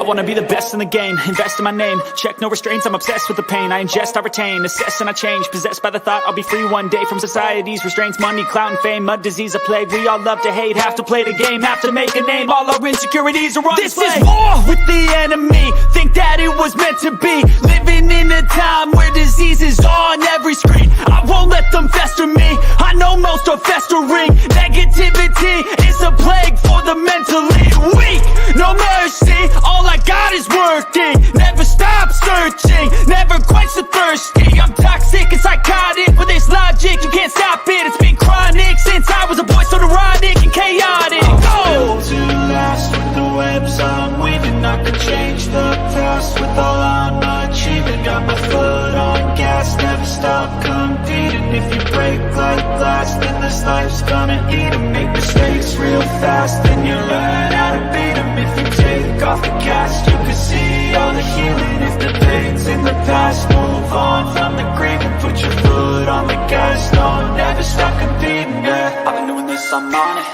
want to be the best in the game, invest in my name, check no restraints, I'm obsessed with the pain. I ingest, I retain, assess and I change, possessed by the thought I'll be free one day from society's restraints. Money, clout and fame, mud, disease, a plague. We all love to hate, have to play the game, have to make a name. All our insecurities are on display. This is war with the enemy, think that it was meant to be. Living in a time where disease is on every screen. I won't let them fester me, I know most are festering. Negativity is a plague for the mentally weak. No mercy, all I got is working. Never stop searching, never quench the thirsty. I'm toxic and psychotic, with this logic you can't stop it. It's been chronic since I was a boy, so neurotic and chaotic. I'm built to last with the webs I'm weaving. I could change the past with all I'm achieving. Got my foot on gas, never stop competing. If you break like glass, then this life's gonna eat 'em. Make mistakes real fast, then you learn how to beat 'em. If you take off the gas, you can see all the healing. If the pain's in the past, move on from the grave and put your foot on the gas. No, never stop competing, yeah. I've been doing this, I'm on it.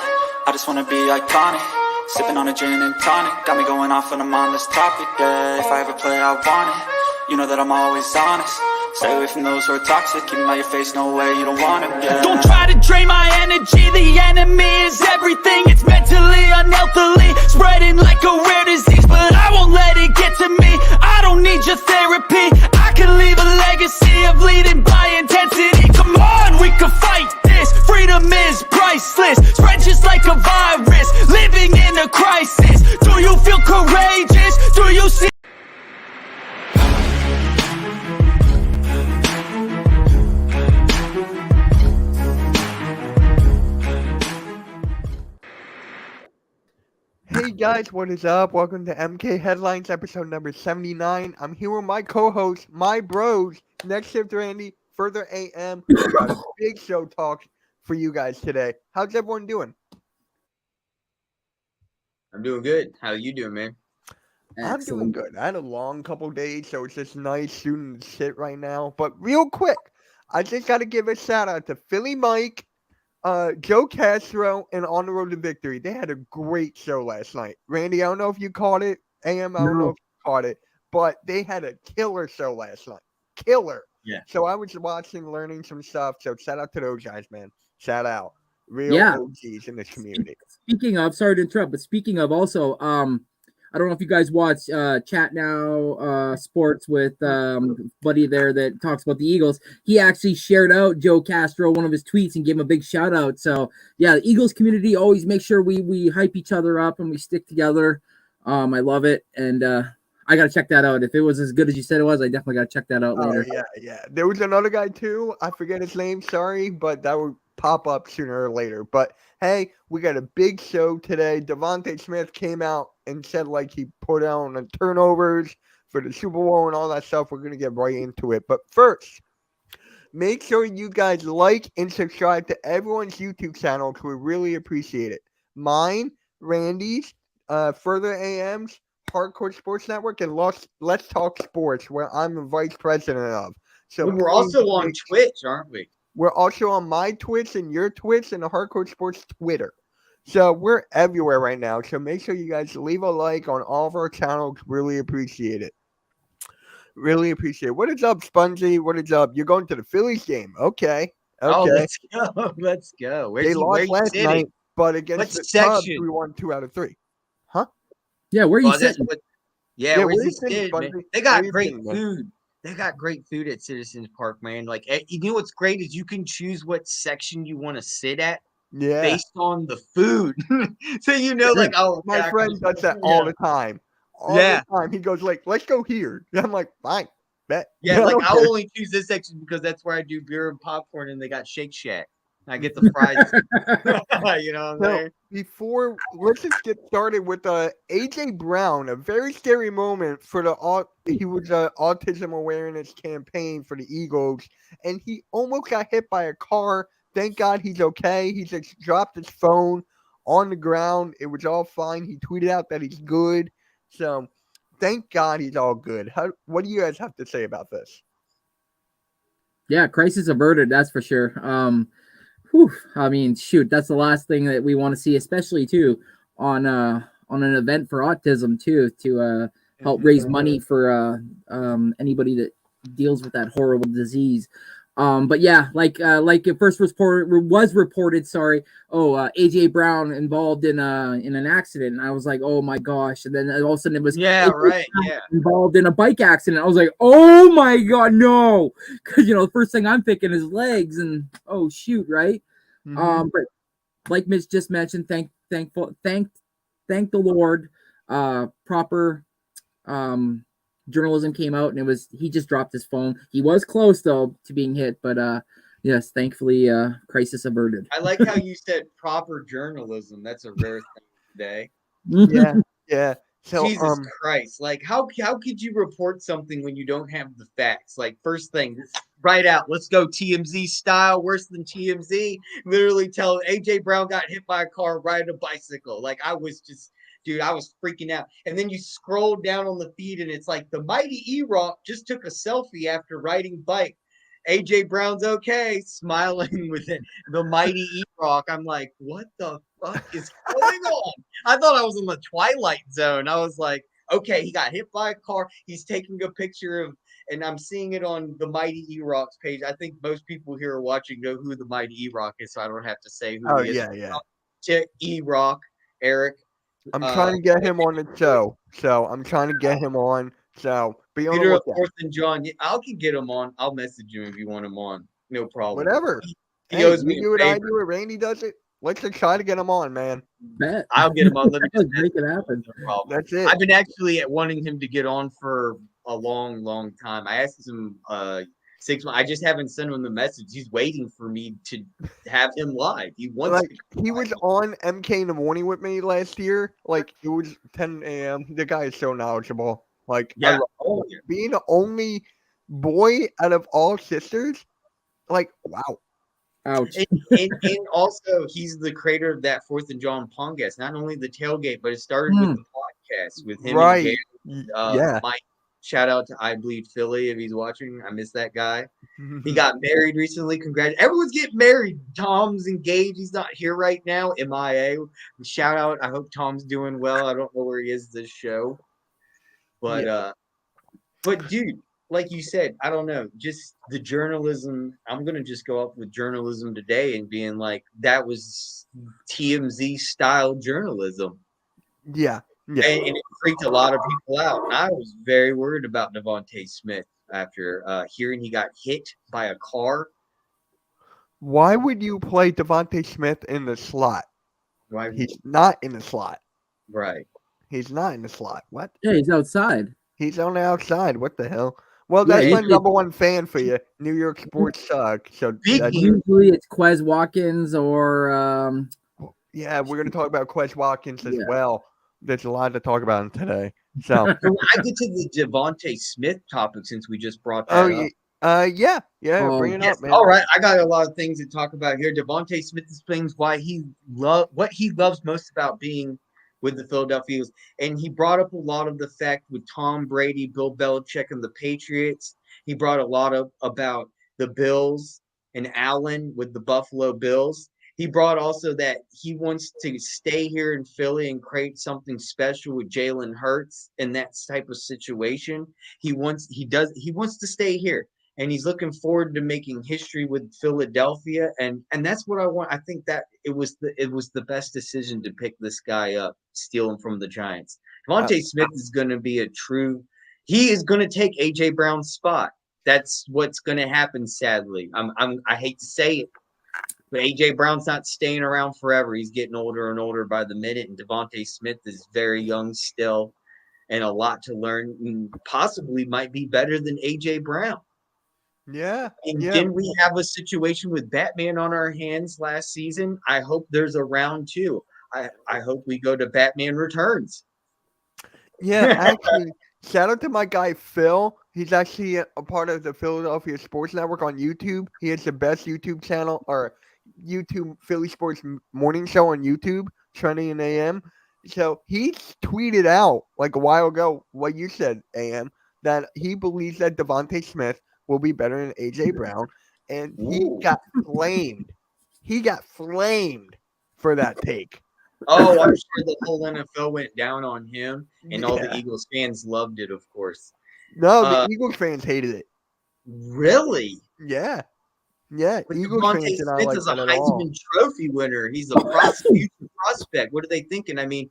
I just wanna be iconic. Sipping on a gin and tonic, got me going off when I'm on this topic, yeah. If I ever play, I want it. You know that I'm always honest. Stay away from those who are toxic. Keep them out your face, no way, you don't want it, yeah. Don't try to drain my energy. The enemy is everything. It's mentally, unhealthily, spreading like a rare disease. But I won't let it get to me. I don't need your therapy. I can leave a legacy of leading by intensity. Come on, we can fight this. Freedom is priceless. Spread just like a virus. Living in a crisis. Do you feel courageous? Do you see? Hey guys, what is up? Welcome to MK Headlines, episode number 79. I'm here with my co-host, my bros, Next Shift Randy, Further AM. We got a big show talk for you guys today. How's everyone doing? I'm doing good. How are you doing, man? I'm doing good. I had a long couple days, so it's just nice shooting the shit right now. But real quick, I just got to give a shout out to Philly Mike, Joe Castro, and On the Road to Victory. They had a great show last night. Randy, I don't know if you caught it. AM, I don't know if you caught it. But they had a killer show last night. Killer. Yeah. So I was watching, learning some stuff. So shout out to those guys, man. Shout out. Real OGs in the community. Speaking of, sorry to interrupt, but speaking of also, I don't know if you guys watch Chat Now Sports with buddy there that talks about the Eagles. He actually shared out Joe Castro, one of his tweets, and gave him a big shout out. So yeah, the Eagles community always make sure we hype each other up and we stick together. I love it, and I gotta check that out. If it was as good as you said it was, I definitely gotta check that out later. Yeah. There was another guy too. I forget his name. Sorry, but that would pop up sooner or later. But hey, we got a big show today. Devontae Smith came out and said like he put on the turnovers for the Super Bowl and all that stuff. We're gonna get right into it. But first, make sure you guys like and subscribe to everyone's YouTube channel because we really appreciate it. Mine, Randy's, Further AM's, Hardcore Sports Network, and Let's Talk Sports, where I'm the vice president of. So we're also on Twitch, aren't we? We're also on my Twitch and your Twitch and the Hardcore Sports Twitter. So we're everywhere right now. So make sure you guys leave a like on all of our channels. Really appreciate it. Really appreciate it. What is up, Spongy? What is up? You're going to the Phillies game. Okay. Oh, let's go. Let's go. They lost last night, but against the Cubs, we won 2 out of 3. Huh? Yeah, where are you sitting? Where's you sitting, man? They got great food. They got great food at Citizens Park, man. Like, you know what's great is you can choose what section you want to sit at based on the food. So, you know, like, oh, my friend does that all the time. All the time. He goes, like, let's go here. And I'm like, fine, bet. Yeah, like, I'll only choose this section because that's where I do beer and popcorn and they got Shake Shack. I get the fries. You know what I'm saying? Let's just get started with A.J. Brown, a very scary moment for he was autism awareness campaign for the Eagles, and he almost got hit by a car. Thank God he's okay. He just dropped his phone on the ground. It was all fine. He tweeted out that he's good. So thank God he's all good. What do you guys have to say about this? Yeah, crisis averted, that's for sure. I mean, shoot, that's the last thing that we want to see, especially too on on an event for autism too, to help raise money for anybody that deals with that horrible disease. But yeah, like it first was reported. Sorry. AJ Brown involved in an accident, and I was like, oh my gosh! And then all of a sudden it was involved in a bike accident. I was like, oh my god, no! Because the first thing I'm thinking is legs, and oh shoot, right? But like Mitch just mentioned, thank the Lord. Proper journalism came out, and he just dropped his phone. He was close though to being hit, but yes, thankfully crisis averted. I like how you said proper journalism. That's a rare thing today. Yeah. So, Jesus Christ. Like how could you report something when you don't have the facts? Like first thing, right out, let's go TMZ style, worse than TMZ. Literally tell AJ Brown got hit by a car riding a bicycle. Like I was freaking out. And then you scroll down on the feed and it's like the mighty E-Rock just took a selfie after riding bike. AJ Brown's okay, smiling with it. The mighty E-Rock. I'm like, what the fuck is going on? I thought I was in the Twilight Zone. I was like, okay, he got hit by a car. He's taking a picture of, and I'm seeing it on the Mighty E-Rock's page. I think most people here are watching know who the Mighty E-Rock is, so I don't have to say who he is. Yeah. E-Rock, Eric. I'm trying to get him on the show. So I'm trying to get him on. So be on Peter Fourth and John. I can get him on. I'll message him if you want him on. No problem. Whatever. He owes me you do it, I do it. Randy does it. Let's just try to get him on, man. Bet. I'll get him on. Let me just make it happen. No That's it. I've been actually wanting him to get on for a long, long time. I asked him 6 months. I just haven't sent him the message. He's waiting for me to have him live. He wants. He was on MK in the morning with me last year. Like it was 10 a.m. The guy is so knowledgeable. Like being the only boy out of all sisters. Like wow. Ouch. And also, he's the creator of that 4th and John podcast. Not only the tailgate, but it started with the podcast with him. Right. And Mike. Shout out to I Bleed Philly if he's watching. I miss that guy. He got married recently. Congrats. Everyone's getting married. Tom's engaged. He's not here right now. MIA. Shout out. I hope Tom's doing well. I don't know where he is this show. But dude, like you said, I don't know. Just the journalism. I'm gonna just go up with journalism today and being like, that was TMZ style journalism. Yeah. And it freaked a lot of people out. And I was very worried about Devontae Smith after hearing he got hit by a car. Why would you play Devontae Smith in the slot? Why? He's not in the slot. Right. He's not in the slot. What? Yeah, he's outside. He's on the outside. What the hell? Well, that's my number one fan for you. New York sports suck. So usually it's Quez Watkins or yeah, we're gonna talk about Quez Watkins as well. There's a lot to talk about today. So I get to the Devontae Smith topic since we just brought that up. Bring it up, man. All right, I got a lot of things to talk about here. Devontae Smith explains what he loves most about being with the Philadelphia Eagles, and he brought up a lot of the fact with Tom Brady, Bill Belichick, and the Patriots. He brought a lot of about the Bills and Allen with the Buffalo Bills. He brought also that he wants to stay here in Philly and create something special with Jalen Hurts in that type of situation. He wants to stay here, and he's looking forward to making history with Philadelphia, and that's what I want. I think that it was the best decision to pick this guy up, steal him from the Giants. Devontae Smith is going to be he is going to take AJ Brown's spot. That's what's going to happen. Sadly, I hate to say it. But A.J. Brown's not staying around forever. He's getting older and older by the minute, and Devontae Smith is very young still and a lot to learn and possibly might be better than A.J. Brown. Yeah. And then we have a situation with Batman on our hands last season. I hope there's a round 2. I hope we go to Batman Returns. Yeah, actually, shout out to my guy Phil. He's actually a part of the Philadelphia Sports Network on YouTube. He has the best YouTube channel or YouTube Philly Sports Morning Show on YouTube, trending in AM. So he tweeted out like a while ago what you said, AM, that he believes that Devontae Smith will be better than AJ Brown, and he got flamed. He got flamed for that take. Oh, I'm sure the whole NFL went down on him, and all the Eagles fans loved it, of course. No, the Eagles fans hated it. Really? Yeah. Yeah, But Eagles Devontae fans did not Smith like is a that at all. Heisman Trophy winner. He's a future prospect. What are they thinking? I mean,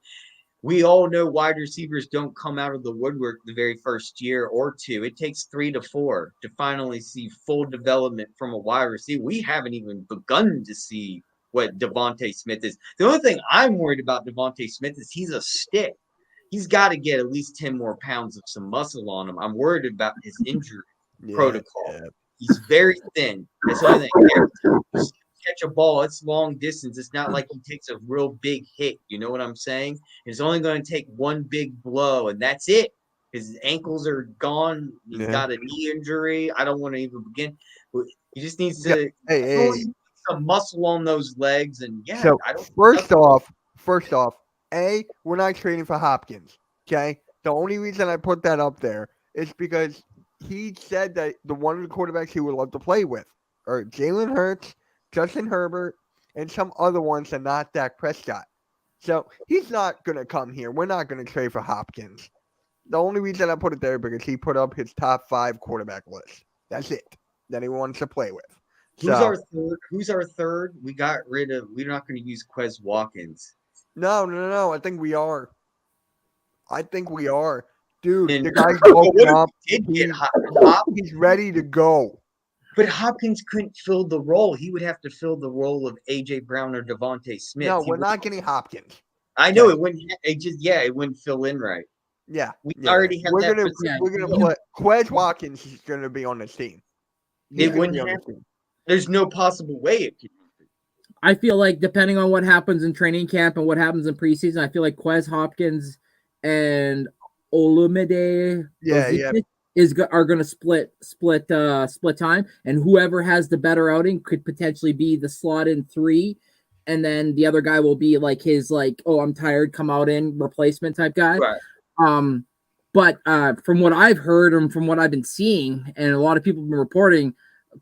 we all know wide receivers don't come out of the woodwork the very first year or two. It takes 3 to 4 to finally see full development from a wide receiver. We haven't even begun to see what Devontae Smith is. The only thing I'm worried about Devontae Smith is he's a stick. He's got to get at least 10 more pounds of some muscle on him. I'm worried about his injury protocol. Yeah. He's very thin. That's the only thing. Every time you catch a ball, it's long distance. It's not like he takes a real big hit. You know what I'm saying? It's only going to take one big blow, and that's it. His ankles are gone. He's got a knee injury. I don't want to even begin. He just needs to some muscle on those legs. And so I don't. First off, we're not trading for Hopkins. Okay, the only reason I put that up there is because he said that the one of the quarterbacks he would love to play with are Jalen Hurts, Justin Herbert, and some other ones and not Dak Prescott. So he's not going to come here. We're not going to trade for Hopkins. The only reason I put it there because he put up his top 5 quarterback list. That's it. That he wants to play with. Who's our third? We got rid of. We're not going to use Quez Watkins. No. I think we are. Dude, the guy's woken up. He's ready to go. But Hopkins couldn't fill the role. He would have to fill the role of A.J. Brown or Devontae Smith. No, we're not getting Hopkins. I know it wouldn't. It wouldn't fill in right. Yeah, we already have. We're gonna play. Quez Watkins is gonna be on this team. It wouldn't happen. There's no possible way it could happen. I feel like depending on what happens in training camp and what happens in preseason, I feel like Quez Hopkins and Olumide are going to split time, and whoever has the better outing could potentially be the slot in 3, and then the other guy will be like his I'm tired, come out in replacement type guy. Right. But from what I've heard and from what I've been seeing, and a lot of people have been reporting,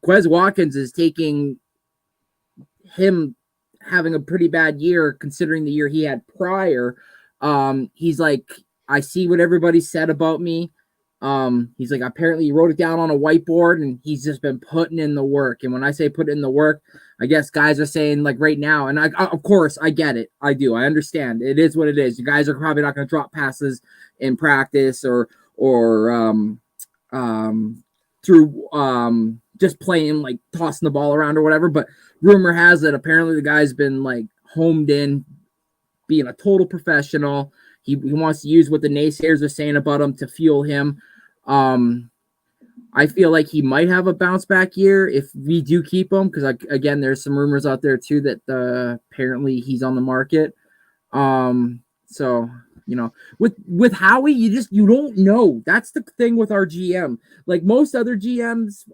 Quez Watkins is taking him having a pretty bad year considering the year he had prior. He's like, I see what everybody said about me. He's like, apparently he wrote it down on a whiteboard and he's just been putting in the work. And when I say put in the work, I guess guys are saying like right now, and of course I get it. I do. I understand. It is what it is. You guys are probably not going to drop passes in practice or through just playing, like tossing the ball around or whatever. But rumor has it apparently the guy's been like homed in, being a total professional. He wants to use what the naysayers are saying about him to fuel him. I feel like he might have a bounce back year if we do keep him, because again, there's some rumors out there too that apparently he's on the market. So with Howie, you don't know. That's the thing with our GM. Like most other GMs,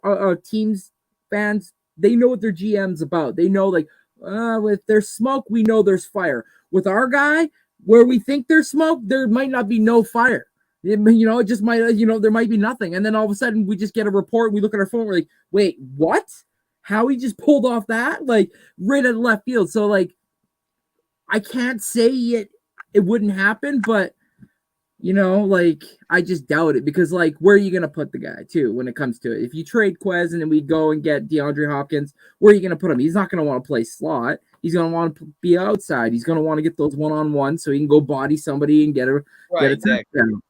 teams, fans, they know what their GM's about. They know if there's smoke, we know there's fire. With our guy, where we think there's smoke, there might not be no fire. It just might, there might be nothing. And then all of a sudden we just get a report. We look at our phone. We're like, wait, what? Howie just pulled off that? Like right at left field. So like, I can't say it wouldn't happen, but I just doubt it because like, where are you going to put the guy too when it comes to it? If you trade Quez and then we go and get DeAndre Hopkins, where are you going to put him? He's not going to want to play slot. He's going to want to be outside. He's going to want to get those one-on-ones so he can go body somebody and get a touchdown.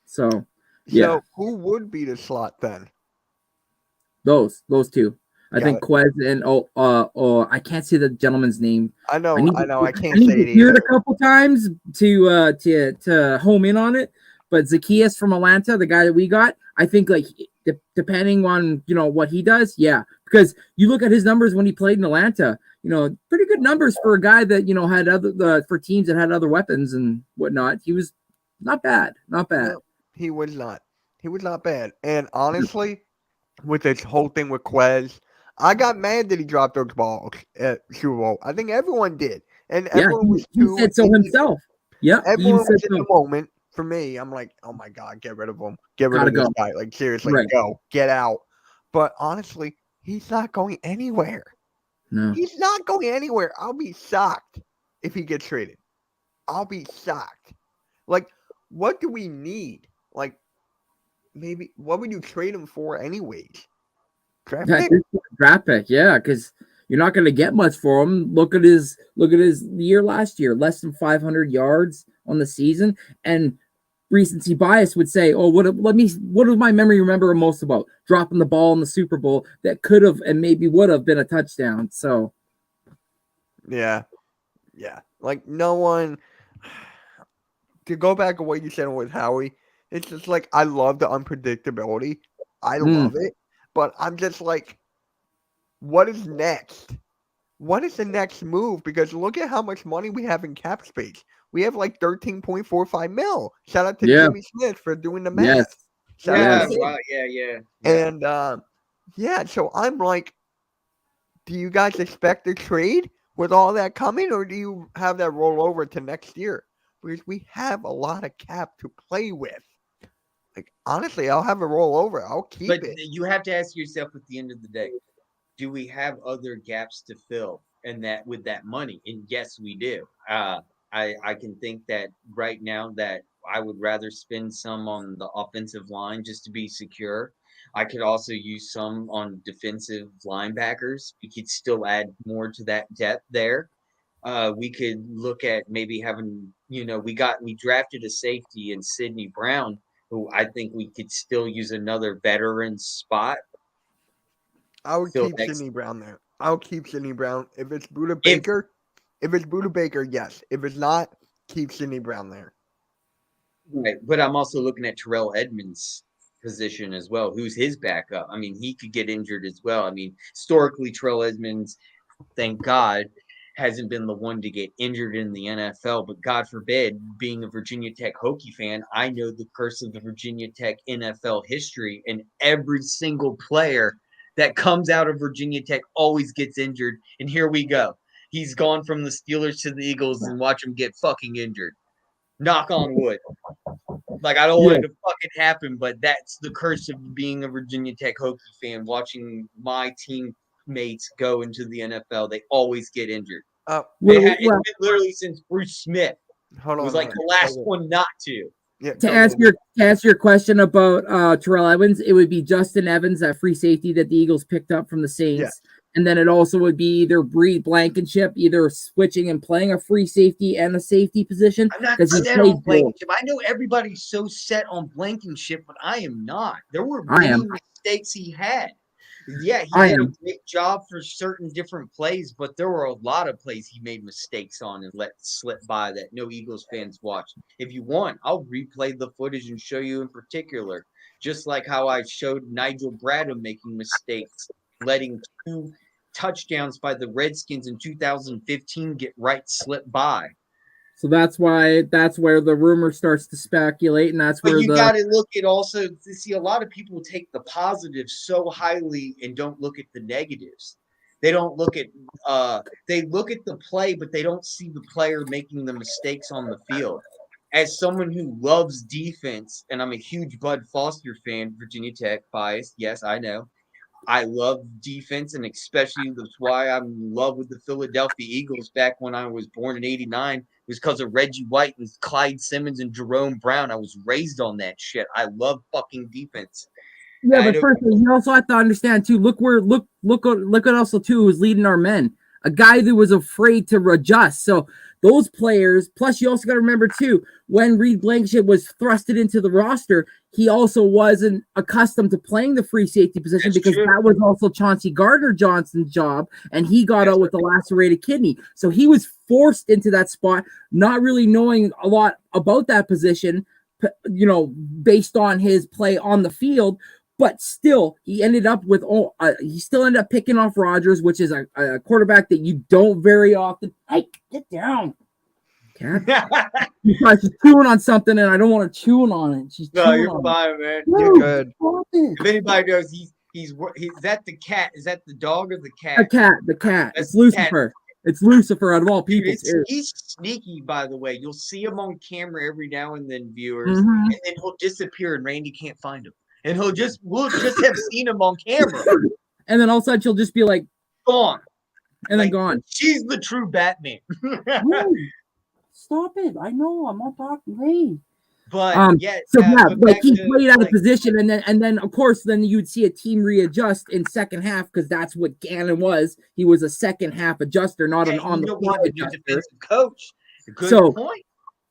So, yeah. So who would be the slot then? Those two. I think Quez and I can't say the gentleman's name. I know. I can't say it. Hear it a couple times to home in on it. But Zacchaeus from Atlanta, the guy that we got, I think like depending on what he does, yeah. Because you look at his numbers when he played in Atlanta, pretty good numbers for a guy that had other for teams that had other weapons and whatnot. He was not bad. Not bad. No, he was not. He was not bad. And honestly, with this whole thing with Quez, I got mad that he dropped those balls at Super Bowl. I think everyone did. And everyone was too. He said so himself. Yeah. Everyone was in the moment. For me, I'm like, oh my God, get rid of him. Get rid of this guy. Like, seriously, go. Get out. But honestly, he's not going anywhere. No. He's not going anywhere. I'll be shocked if he gets traded. I'll be shocked. Like, what do we need? Like, maybe what would you trade him for anyways? Draft pick, yeah, because you're not going to get much for him. Look at his year last year, less than 500 yards on the season, and recency bias would say, "Oh, what does my memory remember most about? Dropping the ball in the Super Bowl that could have and maybe would have been a touchdown." So, yeah, like no one. To go back to what you said with Howie, it's just like I love the unpredictability. I love it, but I'm just like, what is next? What is the next move? Because look at how much money we have in cap space. We have like 13.45 mil. Shout out to Jimmy Smith for doing the math. Yeah. And so I'm like, do you guys expect a trade with all that coming, or do you have that roll over to next year? Because we have a lot of cap to play with. Like, honestly, I'll have a roll over. I'll keep it. But you have to ask yourself at the end of the day, do we have other gaps to fill and that with that money? And yes, we do. I can think that right now that I would rather spend some on the offensive line just to be secure. I could also use some on defensive linebackers. We could still add more to that depth there. We could look at maybe having, we drafted a safety in Sidney Brown, who I think we could still use another veteran spot. I would keep Sidney Brown there. I'll keep Sidney Brown. If it's Buda Baker, yes. If it's not, keep Sidney Brown there. Right, but I'm also looking at Terrell Edmonds' position as well. Who's his backup? I mean, he could get injured as well. I mean, historically, Terrell Edmonds, thank God, hasn't been the one to get injured in the NFL, but God forbid, being a Virginia Tech Hokie fan, I know the curse of the Virginia Tech NFL history, and every single player that comes out of Virginia Tech always gets injured, and here we go. He's gone from the Steelers to the Eagles and watch him get fucking injured. Knock on wood. Like, I don't want it to fucking happen, but that's the curse of being a Virginia Tech Hokie fan, watching my teammates go into the NFL. They always get injured. It's been literally since Bruce Smith. It was like the last one not to. Yeah, to answer your question about Terrell Evans, it would be Justin Evans, that free safety that the Eagles picked up from the Saints. Yeah. And then it also would be either Breed Blankenship, either switching and playing a free safety and a safety position. I'm not set on Blankenship. I know everybody's so set on Blankenship, but I am not. There were many mistakes he had. Yeah, he had a great job for certain different plays, but there were a lot of plays he made mistakes on and let slip by that no Eagles fans watched. If you want, I'll replay the footage and show you in particular, just like how I showed Nigel Bradham making mistakes, letting 2 touchdowns by the Redskins in 2015 get slip by. So that's where the rumor starts to speculate, and that's where you got to look at also. See, a lot of people take the positives so highly and don't look at the negatives. They don't look at they look at the play, but they don't see the player making the mistakes on the field. As someone who loves defense, and I'm a huge Bud Foster fan, Virginia Tech bias, yes, I know. I love defense, and especially that's why I'm in love with the Philadelphia Eagles back when I was born in '89. It was because of Reggie White and Clyde Simmons and Jerome Brown. I was raised on that shit. I love fucking defense. Yeah, but first, you also have to understand too. Look at also too who's leading our men. A guy that was afraid to adjust. So those players, plus you also got to remember too, when Reed Blankenship was thrusted into the roster, he also wasn't accustomed to playing the free safety position because that was also Chauncey Gardner-Johnson's job, and he got out with a lacerated kidney. So he was forced into that spot, not really knowing a lot about that position, based on his play on the field. But still, he ended up picking off Rodgers, which is a quarterback that you don't very often. Hey, get down. Cat. She's chewing on something, and I don't want her chewing on it. You're fine, man. You're good. If anybody knows, he's that the cat? Is that the dog or the cat? The cat. It's Lucifer. Cat. It's Lucifer out of all people. He's sneaky, by the way. You'll see him on camera every now and then, viewers, and then he'll disappear, and Randy can't find him. And we'll just have seen him on camera. And then all of a sudden she'll just be like, gone. And then gone. She's the true Batman. Stop it. I know. I'm not talking. Hey. But like he played out of position, and then of course then you'd see a team readjust in second half because that's what Gannon was. He was a second half adjuster, not an on the fly adjuster. Defensive coach. Good point.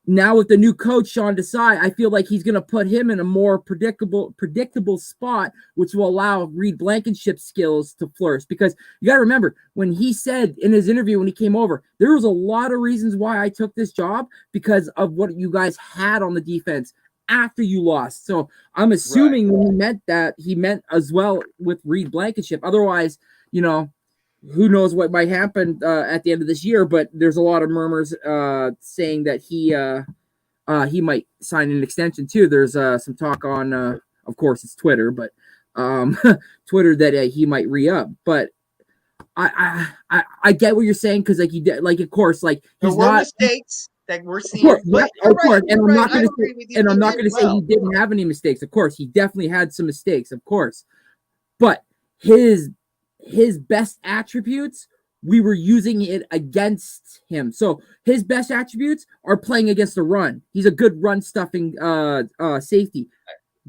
Now with the new coach Sean Desai, I feel like he's going to put him in a more predictable spot, which will allow Reed Blankenship's skills to flourish. Because you got to remember, when he said in his interview when he came over, there was a lot of reasons why I took this job because of what you guys had on the defense after you lost. So I'm assuming when he meant that, he meant as well with Reed Blankenship. Otherwise, who knows what might happen at the end of this year, but there's a lot of murmurs saying that he might sign an extension too. There's some talk on, of course, it's Twitter, but Twitter that he might re-up. But I get what you're saying because like of course, like he's there were mistakes that we're seeing. Of course, and I'm not going to say he didn't have any mistakes. Of course, he definitely had some mistakes. Of course, but his best attributes, we were using it against him. So his best attributes are playing against the run. He's a good run stuffing safety.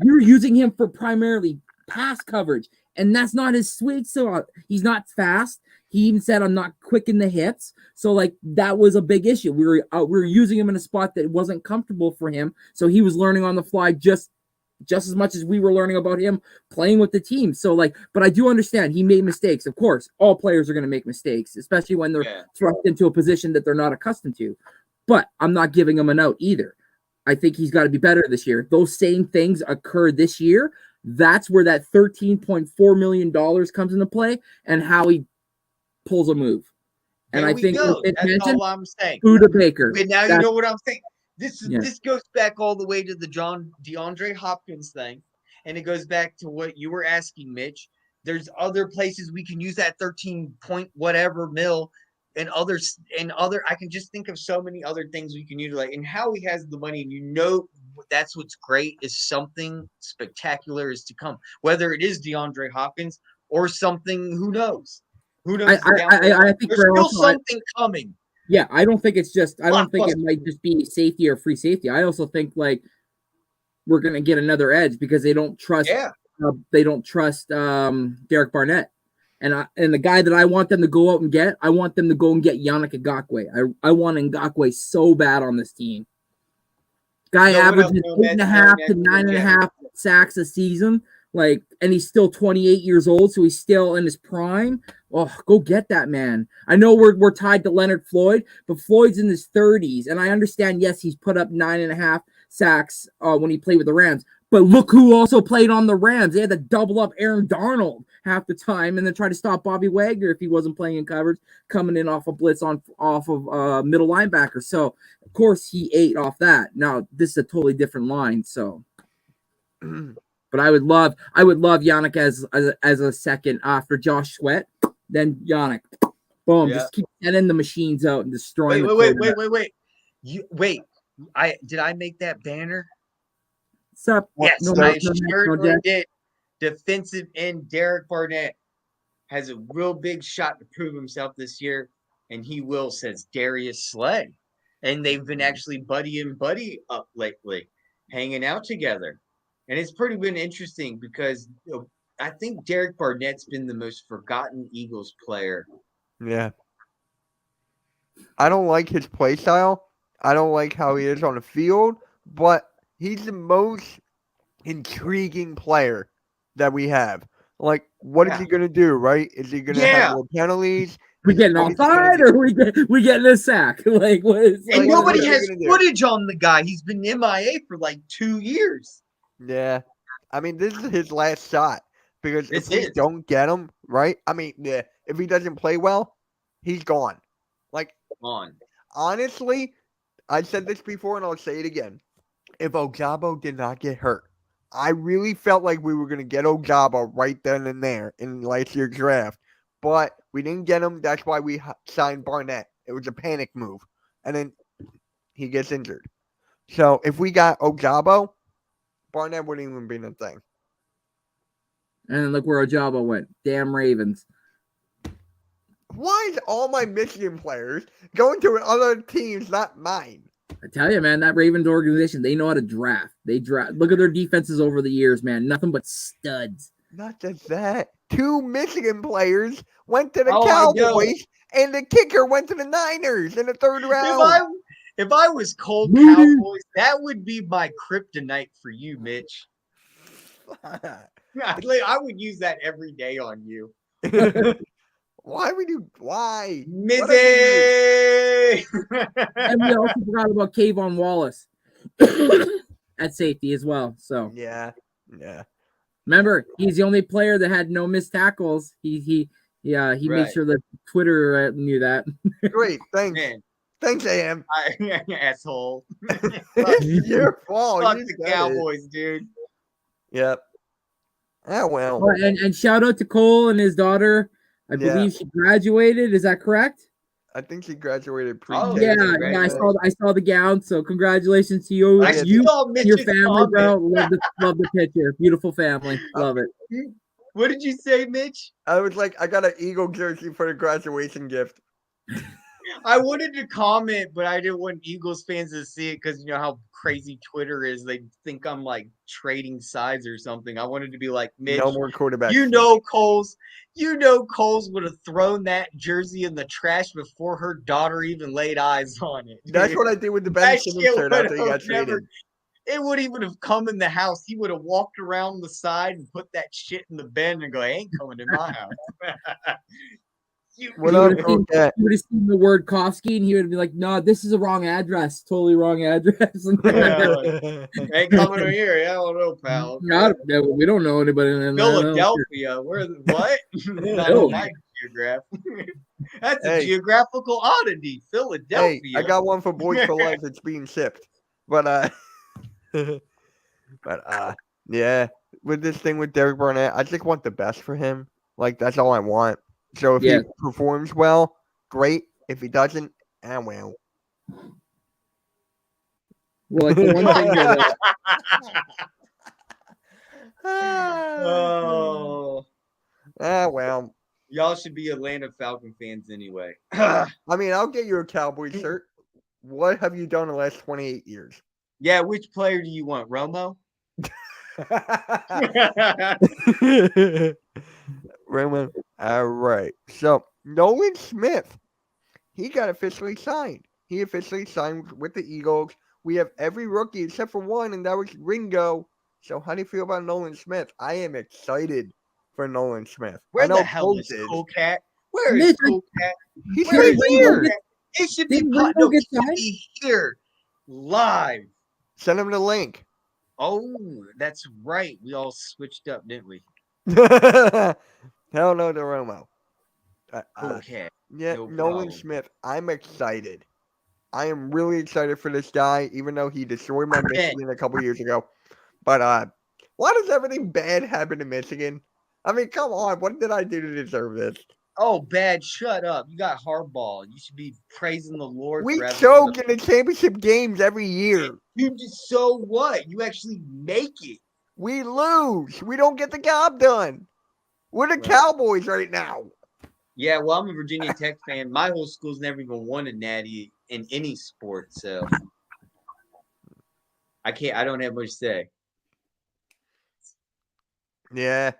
You're using him for primarily pass coverage, and that's not his sweet spot. He's not fast. He even said, "I'm not quick in the hits." So like that was a big issue. We were using him in a spot that wasn't comfortable for him. So he was learning on the fly just as much as we were learning about him playing with the team. So like, but I do understand he made mistakes. Of course, all players are going to make mistakes, especially when they're thrust into a position that they're not accustomed to. But I'm not giving him an out either. I think he's got to be better this year. Those same things occurred this year. That's where that $13.4 million comes into play and how he pulls a move. And I think that's all I'm saying. Buda Baker. And now you know what I'm saying. This goes back all the way to the DeAndre Hopkins thing, and it goes back to what you were asking, Mitch. There's other places we can use that 13 point whatever mil, and other. I can just think of so many other things we can utilize. And Howie has the money, and that's what's great is something spectacular is to come. Whether it is DeAndre Hopkins or something, who knows? Who knows? I think there's still something coming. Yeah, I don't think it's just. I don't think it might just be safety or free safety. I also think like we're gonna get another edge because they don't trust. They don't trust Derek Barnett, and the guy that I want them to go out and get. I want them to go and get Yannick Ngakoue. I want Ngakoue so bad on this team. Guy averages 8.5 to 9.5 sacks a season. Like, and he's still 28 years old, so he's still in his prime. Oh, go get that man. I know we're tied to Leonard Floyd, but Floyd's in his 30s, and I understand, yes, he's put up 9.5 sacks when he played with the Rams. But look who also played on the Rams. They had to double up Aaron Darnold half the time and then try to stop Bobby Wagner if he wasn't playing in coverage, coming in off a blitz off of middle linebacker. So, of course, he ate off that. Now, this is a totally different line, so... But I would love Yannick as a second after Josh Sweat. Then Yannick, boom, just keep sending the machines out and destroying. Wait. Did I make that banner? What's up? Yes, I certainly did. Defensive end Derek Barnett has a real big shot to prove himself this year, and he will, says Darius Slay. And they've been actually buddy up lately, hanging out together. And it's been interesting because I think Derek Barnett's been the most forgotten Eagles player. Yeah. I don't like his play style. I don't like how he is on the field, but he's the most intriguing player that we have. Like, what is he going to do, right? Is he going to have more penalties? We getting offside or we getting a sack? Like, what is? And nobody has footage on the guy. He's been MIA for like 2 years. Yeah. I mean, this is his last shot because if we don't get him, right? I mean, if he doesn't play well, he's gone. Like, honestly, I said this before and I'll say it again. If Ojabo did not get hurt, I really felt like we were going to get Ojabo right then and there in last year's draft. But we didn't get him. That's why we signed Barnett. It was a panic move. And then he gets injured. So if we got Ojabo, Barnett wouldn't even be a thing. And look where Ojabo went. Damn Ravens. Why is all my Michigan players going to other teams, not mine? I tell you, man, that Ravens organization, they know how to draft. They draft. Look at their defenses over the years, man. Nothing but studs. Not just that. 2 Michigan players went to the Cowboys, and the kicker went to the Niners in the 3rd round. If I was Cold Cowboys, that would be my kryptonite for you, Mitch. I would use that every day on you. Why would you? Why? Mitty! And we also forgot about Kayvon Wallace at safety as well. So yeah. Remember, he's the only player that had no missed tackles. He made sure that Twitter knew that. Great, thanks. Man. Thanks, AM. Asshole. It's your fault. Fuck the Cowboys, dude. Yep. Oh, well. And shout out to Cole and his daughter. I believe she graduated. Is that correct? I think she graduated pre-K. I saw the gown. So congratulations to you. You and your family, bro. Love the picture. Beautiful family. Love it. What did you say, Mitch? I was like, I got an Eagle jersey for the graduation gift. I wanted to comment, but I didn't want Eagles fans to see it because you know how crazy Twitter is. They think I'm like trading sides or something. I wanted to be like, Mitch, no more quarterbacks. Coles would have thrown that jersey in the trash before her daughter even laid eyes on it. Dude. That's what I did with the Ben Simmons shirt after he got traded. It wouldn't even have come in the house. He would have walked around the side and put that shit in the bin and go, I ain't coming in my house. You would have seen the word Kofsky and he would be like, no, this is a wrong address. Totally wrong address. Ain't coming over here. Yeah, I don't know, pal. We don't know anybody in Philadelphia. Where? What? Not on my geograph. That's a geographical oddity. Philadelphia. Hey, I got one for Boys for Life that's being shipped. But yeah, with this thing with Derek Barnett, I just want the best for him. Like, that's all I want. So if he performs well, great. If he doesn't, well. Well, like the one thing that, well. Y'all should be Atlanta Falcon fans anyway. I mean, I'll get you a Cowboys shirt. What have you done in the last 28 years? Yeah, which player do you want? Romo? Roman. All right. So Nolan Smith, he got officially signed. He officially signed with the Eagles. We have every rookie except for one, and that was Ringo. So how do you feel about Nolan Smith? I am excited for Nolan Smith. Where the hell is Cool Cat? Where is Cool Cat? He's right here. He should be here live. Send him the link. Oh, that's right. We all switched up, didn't we? Hell no to Romo. Okay. Yeah, no Nolan Smith. I'm excited. I am really excited for this guy, even though he destroyed my Michigan a couple years ago. But why does everything bad happen to Michigan? I mean, come on. What did I do to deserve this? Oh, bad. Shut up. You got Harbaugh. You should be praising the Lord. We choke in the championship games every year. You just, so what? You actually make it. We lose. We don't get the job done. We're the Cowboys right now. Yeah, well, I'm a Virginia Tech fan. My whole school's never even won a natty in any sport, so I don't have much to say. Yeah.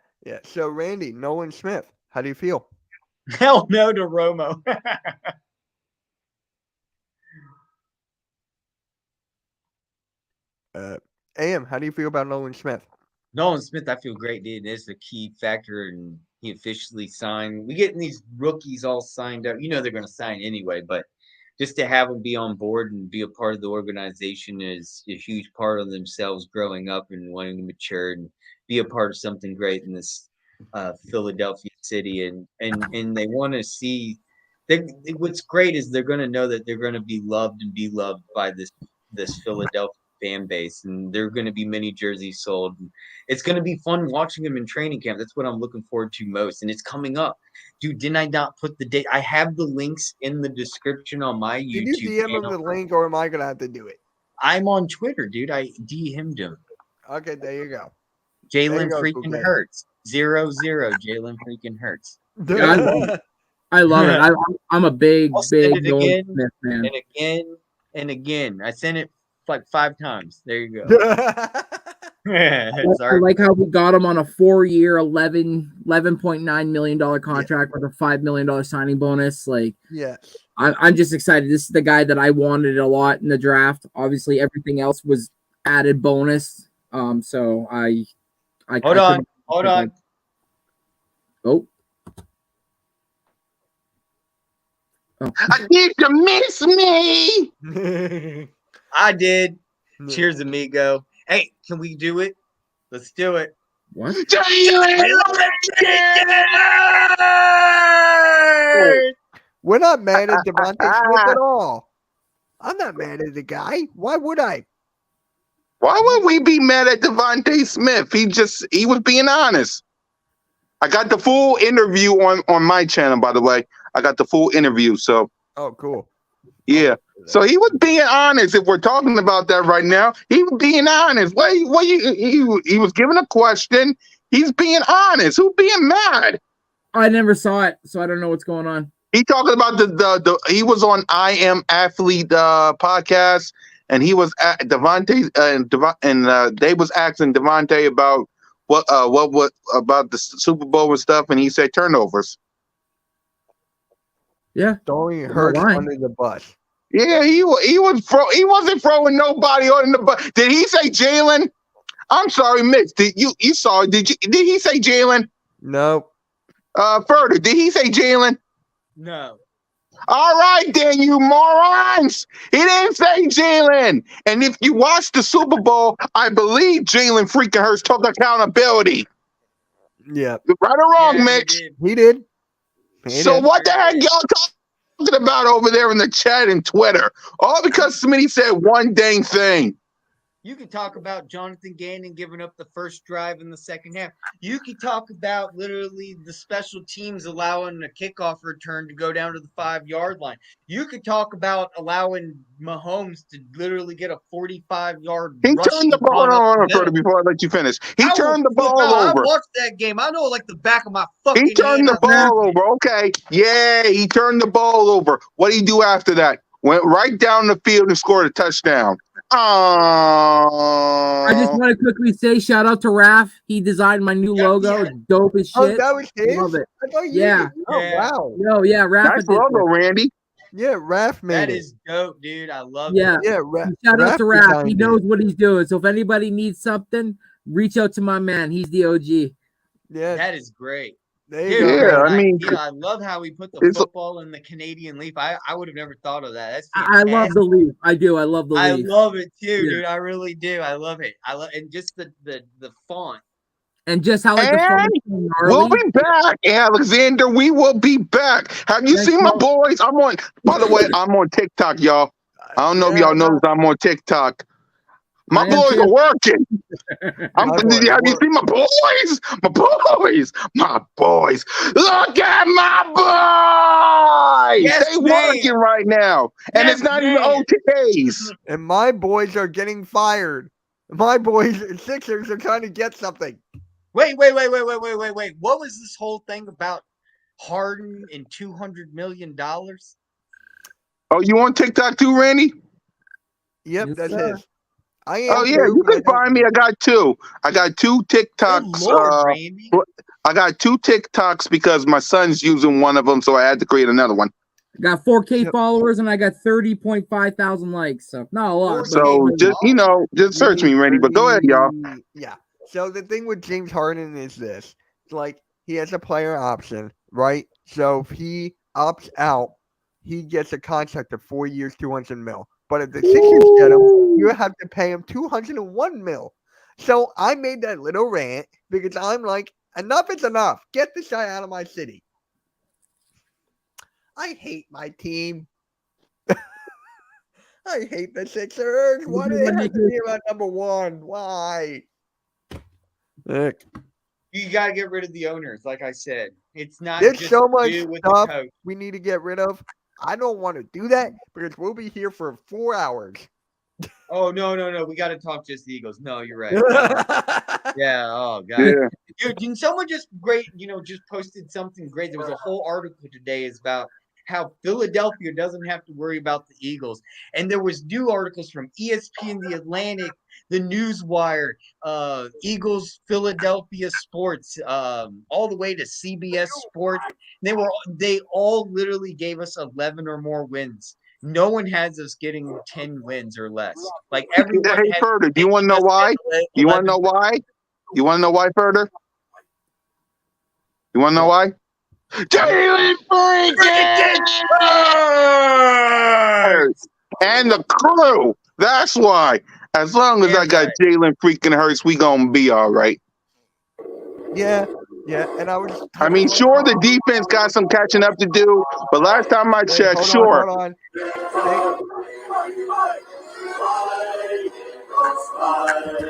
So, Randy, Nolan Smith, how do you feel? Hell no to Romo. AM, how do you feel about Nolan Smith? Nolan Smith, I feel great, dude. It's a key factor, and he officially signed. We getting these rookies all signed up. You know they're going to sign anyway, but just to have them be on board and be a part of the organization is a huge part of themselves growing up and wanting to mature and be a part of something great in this Philadelphia city. And they want to see. What's great is they're going to know that they're going to be loved and be loved by this Philadelphia fan base, and there are going to be many jerseys sold. It's going to be fun watching them in training camp. That's what I'm looking forward to most, and it's coming up. Dude, didn't I not put the date? I have the links in the description on my YouTube. Did you DM him the link, or am I going to have to do it? I'm on Twitter, dude. I DM'd him. Okay, there you go. Jalen freaking Hurts. 0-0. Jalen freaking Hurts. I love it. I'm a big Nolan Smith fan. And again and again. I sent it like 5 times. There you go. I like how we got him on a 4-year, $11.9 million contract with a $5 million signing bonus. Like, yeah, I'm just excited. This is the guy that I wanted a lot in the draft. Obviously, everything else was added bonus. So I hold on. Oh. I need to miss me. I did. Cheers, amigo. Hey, can we do it? Let's do it. What? We're not mad at DeVonta Smith at all. I'm not mad at the guy. Why would I? Why would we be mad at DeVonta Smith? He was being honest. I got the full interview on my channel, by the way. I got the full interview. So. Oh, cool. Yeah. So he was being honest. If we're talking about that right now, he was being honest. He was given a question. He's being honest. Who's being mad? I never saw it, so I don't know what's going on. He talking about he was on I Am Athlete podcast, and he was at DeVonta and they was asking DeVonta about what about the Super Bowl and stuff, and he said turnovers. Yeah, throwing Hurts under the bus. Yeah, he wasn't throwing nobody on the bus. Did he say Jalen? I'm sorry, Mitch. Did you saw it? Did he say Jalen? No. Further, did he say Jalen? No. All right, then, you morons. He didn't say Jalen. And if you watch the Super Bowl, I believe Jalen freaking Hurts took accountability. Yeah. Right or wrong, Mitch? He did. So what the heck y'all talking about over there in the chat and Twitter? All because Smitty said one dang thing. You could talk about Jonathan Gannon giving up the first drive in the second half. You could talk about literally the special teams allowing a kickoff return to go down to the 5-yard line. You could talk about allowing Mahomes to literally get a 45-yard. He turned the ball on before I let you finish. He turned the ball over. I watched that game. I know like the back of my fucking. He turned the ball over. Okay, yeah, he turned the ball over. What did he do after that? Went right down the field and scored a touchdown. I just want to quickly say shout out to Raph. He designed my new logo. It's dope as shit. Oh, that was his? Love it. Yeah. Oh, wow. Yo, yeah, Raph. Nice logo, Randy. Yeah, Raph made That is dope, dude. I love it. Yeah, shout out to Raph. He knows what he's doing. So if anybody needs something, reach out to my man. He's the OG. Yeah. That is great. I love how we put the football in the Canadian leaf. I would have never thought of that. That's I love the leaf. I do. I love the leaf. I love it too, dude. I really do. I love it. And just the font. And just how we'll be back, Alexander. We will be back. Have you seen my boys? By the way, I'm on TikTok, y'all. I don't know if y'all noticed I'm on TikTok. My boys are working. Have you seen my boys? My boys. Look at my boys. Yes, they working right now. And it's not even OTAs. And my boys are getting fired. My boys, Sixers, are trying to get something. Wait. What was this whole thing about Harden and $200 million? Oh, you on TikTok too, Randy? Yep, Yes, that's sir. his. You can find me. I got two TikToks. Lord, I got 2 TikToks because my son's using one of them, so I had to create another one. I got 4K followers and I got 30.5 thousand likes. So not a lot. So just search me, Randy. But go ahead, y'all. Yeah. So the thing with James Harden is this: like he has a player option, right? So if he opts out, he gets a contract of 4 years, $200 million. But if the Sixers get him, you have to pay him $201 million. So I made that little rant because I'm like, enough is enough. Get this guy out of my city. I hate my team. I hate the Sixers. Why do they have to be about number 1? Why? Look. You got to get rid of the owners, like I said. It's not There's just so much stuff the we need to get rid of. I don't want to do that because we'll be here for 4 hours. Oh, no. We got to talk just the Eagles. No, you're right. Yeah. Oh god. Yeah. Dude, and someone just just posted something great. There was a whole article today is about how Philadelphia doesn't have to worry about the Eagles. And there was new articles from ESPN, The Atlantic, The Newswire, Eagles, Philadelphia Sports, all the way to CBS Sports. They all literally gave us 11 or more wins. No one has us getting 10 wins or less. Like everyone Hey, Furter, do you want to know why? You want to know why? You want to know why, Furter? You want to know why? Jalen freaking Hurts and the crew. That's why. As long as I got Jalen freaking Hurts, we gonna be all right. Yeah. And I mean, sure, the defense got some catching up to do, but last time I checked, sure. Hold on.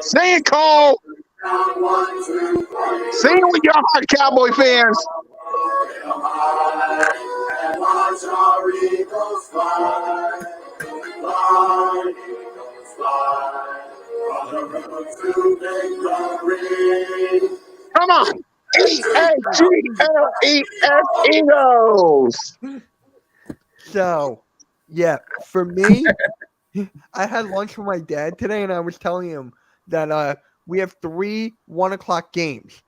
Say it, Cole. Say it with your heart, Cowboy fans. Come on. E-A-G-L-E-S Eagles. So, yeah, for me, I had lunch with my dad today, and I was telling him that we have 3 1:00 games.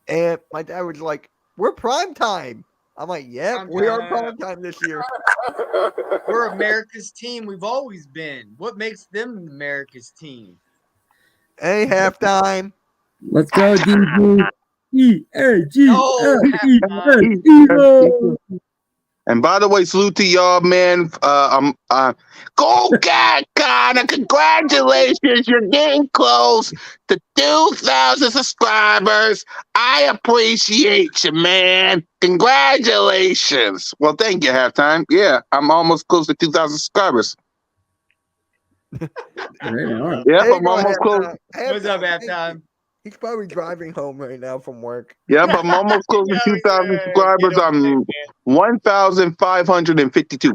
And my dad was like, we're prime time. I'm like, yeah, we are prime time this year. We're America's team. We've always been. What makes them America's team? Hey, halftime. Let's go, DG. And by the way, salute to y'all, man. Go Cat Connor! Congratulations, you're getting close to 2,000 subscribers. I appreciate you, man. Congratulations. Well, thank you, halftime. Yeah, I'm almost close to 2,000 subscribers. Yep, I'm almost close. What's up, halftime? He's probably driving home right now from work. Yep, I'm almost close to 2,000 subscribers. I'm 1,552.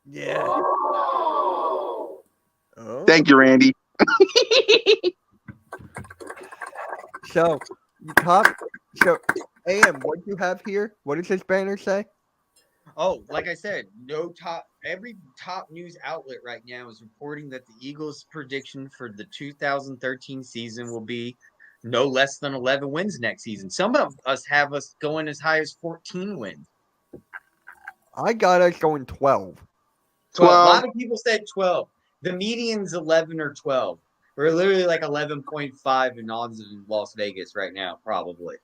Yeah. Oh. Thank you, Randy. So, AM, what do you have here? What does this banner say? Oh, like I said, every top news outlet right now is reporting that the Eagles' prediction for the 2013 season will be no less than 11 wins next season. Some of us have us going as high as 14 wins. I got us going 12. 12. A lot of people said 12. The median's 11 or 12. We're literally like 11.5 in odds in Las Vegas right now, probably.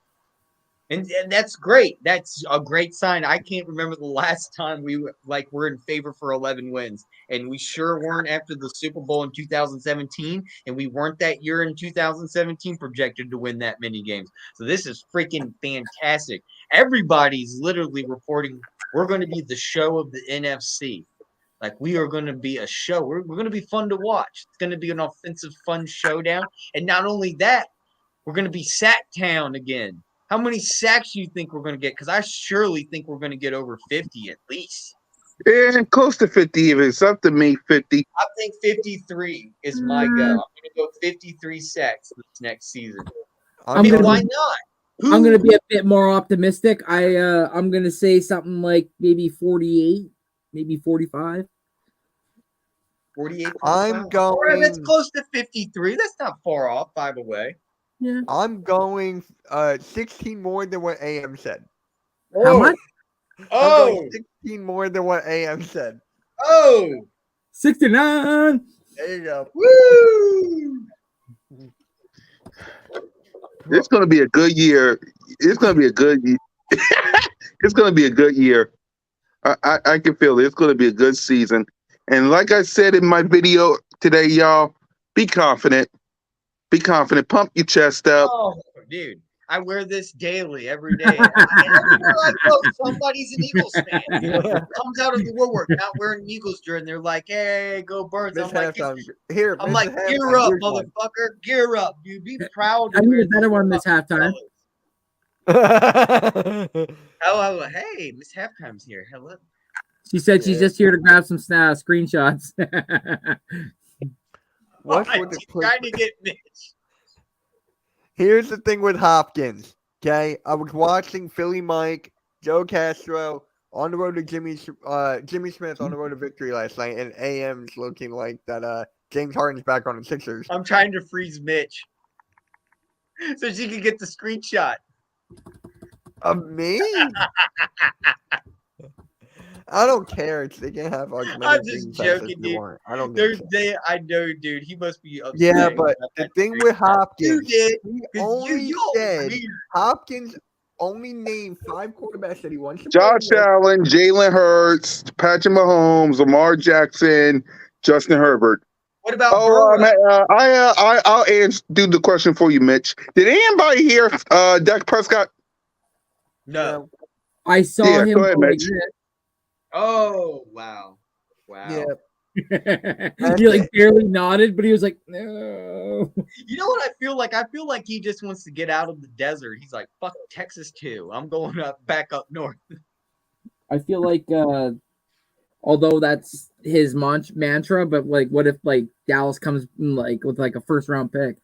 And that's great. That's a great sign. I can't remember the last time we were in favor for 11 wins. And we sure weren't after the Super Bowl in 2017. And we weren't that year in 2017 projected to win that many games. So this is freaking fantastic. Everybody's literally reporting we're going to be the show of the NFC. Like, we are going to be a show. We're going to be fun to watch. It's going to be an offensive, fun showdown. And not only that, we're going to be sack town again. How many sacks do you think we're going to get? Because I surely think we're going to get over 50 at least. Yeah, close to 50 if it's up to me, 50. I think 53 is my go. I'm going to go 53 sacks this next season. Why not? I'm going to be a bit more optimistic. I'm going to say something like maybe 48, maybe 45. 48. I'm going. That's close to 53. That's not far off, by the way. Yeah. I'm going 16 more than what AM said. How much? I'm going 16 more than what AM said. 69. There you go. Woo! It's going to be a good year. It's going to be a good year. It's going to be a good year. I can feel it. It's going to be a good season. And like I said in my video today, y'all, be confident. Be confident. Pump your chest up. Oh, dude. I wear this daily, every day. Everywhere I go, somebody's an Eagles fan. Comes out of the woodwork, not wearing Eagles jersey, and they're like, "Hey, go Birds!" I'm like, "Gear up, motherfucker! Gear up, dude! Be proud." I need a better one this halftime. Oh, hey, Miss Halftime's here. Hello. She said she's just here to grab some screenshots. What's trying to get Mitch? Here's the thing with Hopkins. Okay, I was watching Philly Mike, Joe Castro on the road to Jimmy Smith on the road to victory last night, and AM's looking like that. James Harden's back on the Sixers. I'm trying to freeze Mitch so she can get the screenshot of me. I don't care. They can have arguments. I'm just joking, dude. I don't. I know, dude. He must be upset. Yeah, but the thing with Hopkins, you said Hopkins only named 5 quarterbacks that he wants to Josh play with. Allen, Jalen Hurts, Patrick Mahomes, Lamar Jackson, Justin Herbert. What about I'll do the question for you, Mitch. Did anybody hear Dak Prescott? No. I saw him. Go ahead, Mitch. Oh, wow. Yeah. He like barely nodded, but he was like, no. You know what I feel like? I feel like he just wants to get out of the desert. He's like, fuck Texas too. I'm going back up north. I feel like although that's his mantra, but like what if like Dallas comes like with like a first round pick?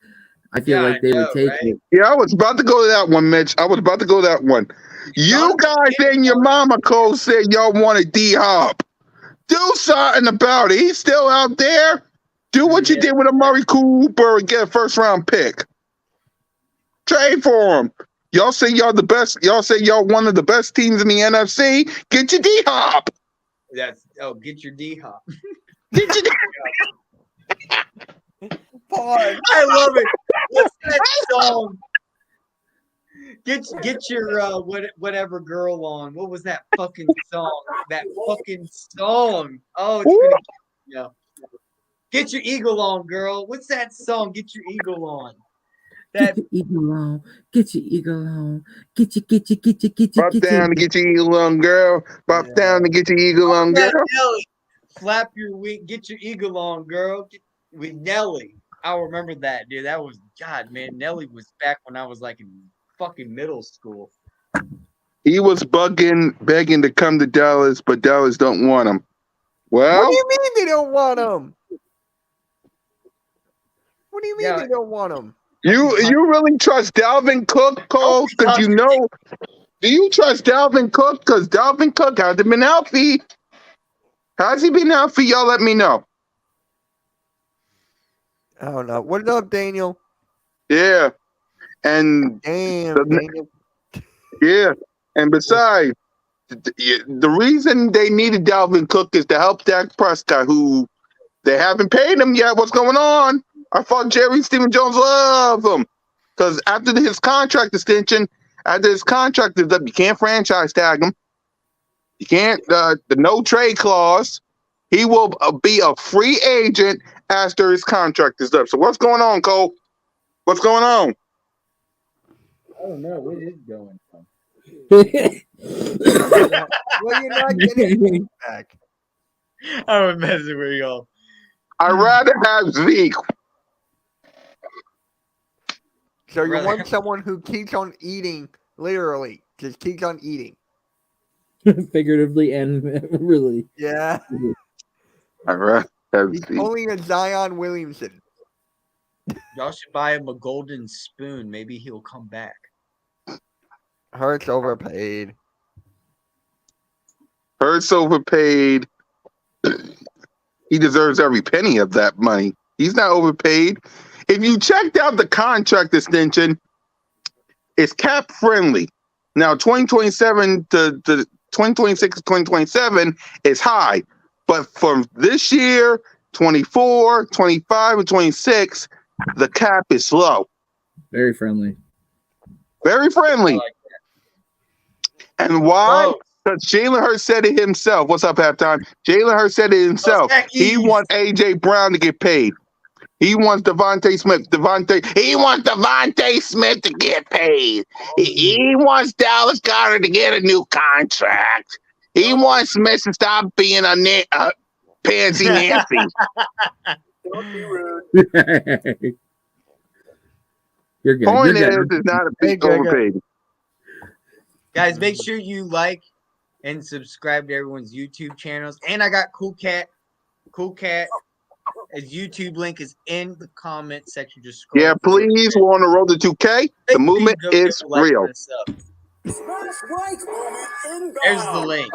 I feel like they would take it. Yeah, I was about to go to that one, Mitch. You guys and your mama Cole said y'all wanted D-Hop. Do something about it. He's still out there. Do what you did with Amari Cooper and get a first round pick. Trade for him. Y'all say y'all the best. Y'all say y'all one of the best teams in the NFC. Get your D-Hop. Get your D-Hop. Get your I love it. What's that song? Get your whatever girl on. What was that fucking song? Oh, it's gonna Get your eagle on, girl. What's that song? Get your eagle on. Get your eagle on. Get your eagle on. Get your. Bop down to get your eagle on, girl. Bop down to get your eagle on, girl. Nelly. Flap your wing. Get your eagle on, girl. With Nelly. I remember that, dude. That was God, man. Nelly was back when I was like in fucking middle school. He was begging to come to Dallas, but Dallas don't want him. Well, what do you mean they don't want him? What do you mean they don't want him? You really trust Dalvin Cook, Cole? Because do you trust Dalvin Cook? Because Dalvin Cook hasn't been healthy. Has he been healthy? Y'all let me know. I don't know. What up, Daniel? Yeah. And Daniel. Yeah. And besides, the reason they needed Dalvin Cook is to help Dak Prescott, who they haven't paid him yet. What's going on? I thought Jerry Stephen Jones loved him. Because after his contract extension, after his contract is up, you can't franchise tag him. You can't, the no trade clause. He will be a free agent after his contract is up. So what's going on, Cole? What's going on? I don't know. Where is it going from? Well, you're not getting back. I'm messing with y'all. I'd rather have Zeke. So you want someone who keeps on eating, literally, just keeps on eating. Figuratively and really. Yeah. I'd rather have He's Zeke. pulling a Zion Williamson. Y'all should buy him a golden spoon. Maybe he'll come back. Hurts overpaid. Hurts overpaid. He deserves every penny of that money. He's not overpaid. If you checked out the contract extension, it's cap friendly. Now, 2027 to 2026 to 2027 is high. But from this year, 24, 25, and 26, the cap is low. Very friendly. Very friendly. I like that. And why? Because Jalen Hurts said it himself. What's up, halftime? Jalen Hurts said it himself. He wants A.J. Brown to get paid. He wants Devontae Smith. He wants Devontae Smith to get paid. He wants Dallas Goedert to get a new contract. He wants Smith to stop being a pansy Nancy. Don't be rude. You're good. Point You're good. is not a big overpaid. Guys, make sure you like and subscribe to everyone's YouTube channels. And I got Cool Cat His YouTube link is in the comment section. Just scroll. Yeah, please. We're on the road to 2K. The movement is real. There's the link.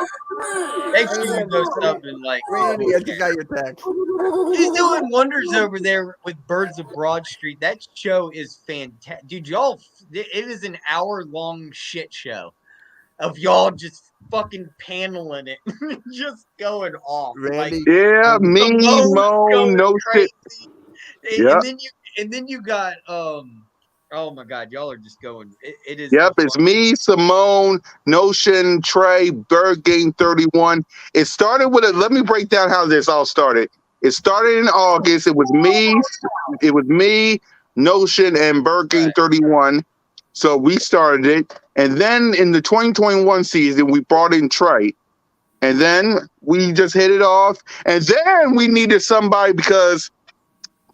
Make sure you go sub and like. Randy, I just got your text. He's doing wonders over there with Birds of Broad Street. That show is fantastic. Dude, y'all, it is an hour-long shit show of y'all just fucking paneling it. Just going off. Randy. Like, Yeah, me, Mo, no crazy. shit. Yeah. And then you got oh my God, y'all are just going. It is. Yep, it's me, Simone, Notion, Trey, Bird Game 31. It started with let me break down how this all started. It started in August. It was me, Notion, and Bird Game 31. So we started it. And then in the 2021 season, we brought in Trey. And then we just hit it off. And then we needed somebody because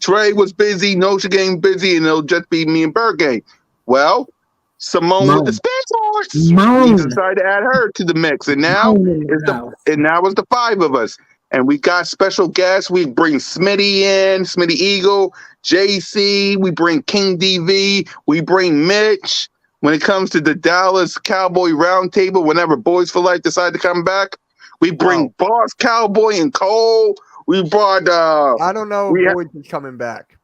Trey was busy, Notion Game busy, and it'll just be me and Bird Game. Well, Simone with the spin horse. We decided to add her to the mix. And now it's the five of us. And we got special guests. We bring Smitty in, Smitty Eagle, JC. We bring King DV. We bring Mitch. When it comes to the Dallas Cowboy Roundtable, whenever Boys for Life decide to come back, we bring Boss Cowboy and Cole. We brought. I don't know if Boyd is coming back.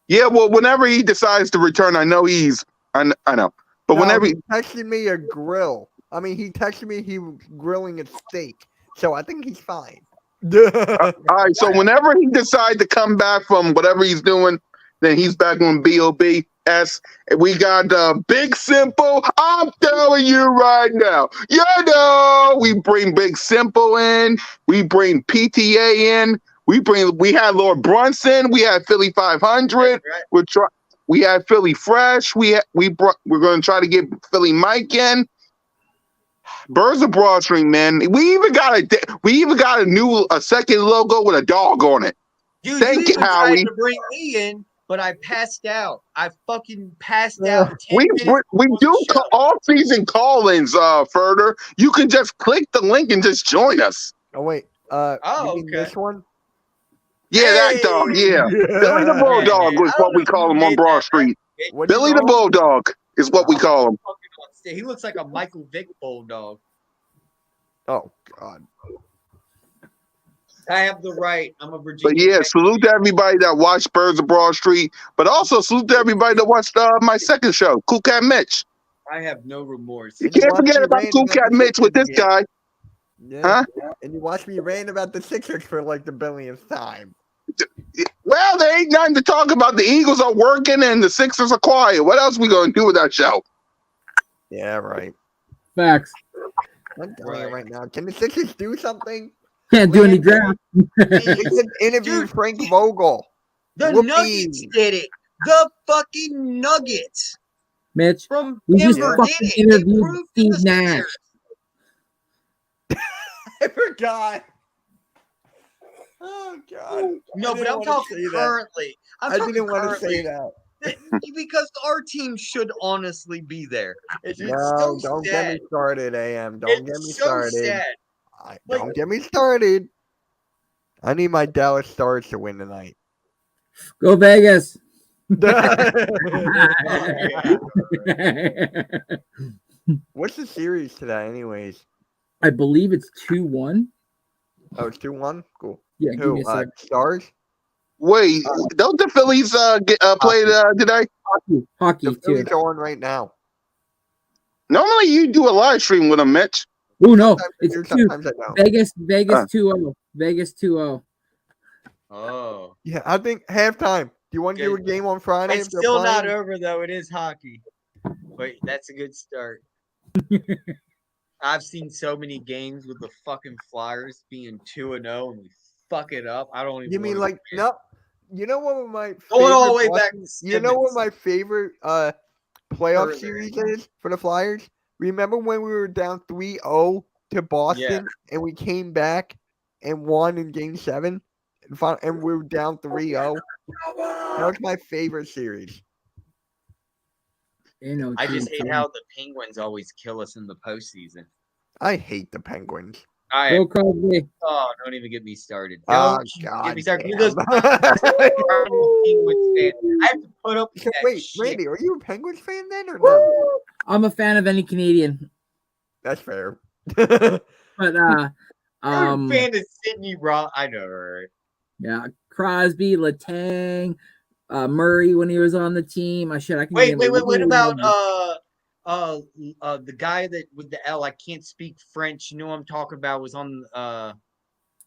Yeah, well, whenever he decides to return, I know he's. I know, but whenever he texted me a grill. I mean, he texted me he was grilling a steak, so I think he's fine. All right, so whenever he decides to come back from whatever he's doing, then he's back on BOBS. We got Big Simple. I'm telling you right now, you know, we bring Big Simple in. We bring PTA in. We had Lord Brunson. We had Philly 500. We had Philly Fresh. We're going to try to get Philly Mike in. Birds of Broad Street, man. We even got a second logo with a dog on it. Dude, Thank you, Howie. To bring me in, but I passed out. I fucking passed out. We do all-season call-ins, Further. You can just click the link and just join us. Oh wait, you mean this one? Yeah, that dog. Yeah, Billy the Bulldog is what we call him on Broad Street. Billy the Bulldog is what we call him. He looks like a Michael Vick bulldog. Oh God. I have the right. I'm a Virginia. But yeah, salute to everybody that watched Birds of Broad Street, but also salute to everybody that watched my second show, Cool Cat Mitch. I have no remorse. You can't forget about Cool Cat Mitch with this guy. Yeah. Huh? And you watched me rant about the Sixers for like the billionth time. Well, there ain't nothing to talk about. The Eagles are working and the Sixers are quiet. What else we gonna do with that show? Yeah, right. Facts. I'm telling you right now. Can the Sixers do something? Can't do any draft. They can interview Frank Vogel. The Nuggets did it. The fucking Nuggets. Mitch, from we just fucking interviewed Steve Nash. I forgot. Oh God. No, but I'm talking currently. I didn't want to say that. Because our team should honestly be there. Don't get me started, AM. Don't get me started. Don't get me started. I need my Dallas Stars to win tonight. Go Vegas. What's the series today, anyways? I believe it's 2-1. Oh, it's 2-1? Cool. Yeah, give me a sec. Stars? Wait, don't the Phillies play today? Hockey the Phillies are on right now. Normally you do a live stream with them, Mitch. Oh no, it's Vegas 2-0. Vegas 2-0. Oh. Yeah, I think halftime. Do you want to do a game on Friday? It's still not over though. It is hockey. Wait, that's a good start. I've seen so many games with the fucking Flyers being 2-0 and we fuck it up. I don't even. You mean like no? You know what my going all the way back? You know what my favorite playoff series is for the Flyers? Remember when we were down 3-0 to Boston and we came back and won in Game 7 and we were down 3-0? That was my favorite series. I just hate how the Penguins always kill us in the postseason. I hate the Penguins. All right. Go Crosby. Oh, don't even get me started. Oh, Don't get me started. damn. Because Penguins fan. I have to put up with that Wait, shit. Randy, are you a Penguins fan then or no? I'm a fan of any Canadian. That's fair. But I'm a fan of Sydney Raw. I know, right? Yeah, Crosby, Letang, Murray when he was on the team. Wait. What about the guy that with the L? I can't speak French. You know what I'm talking about? Was on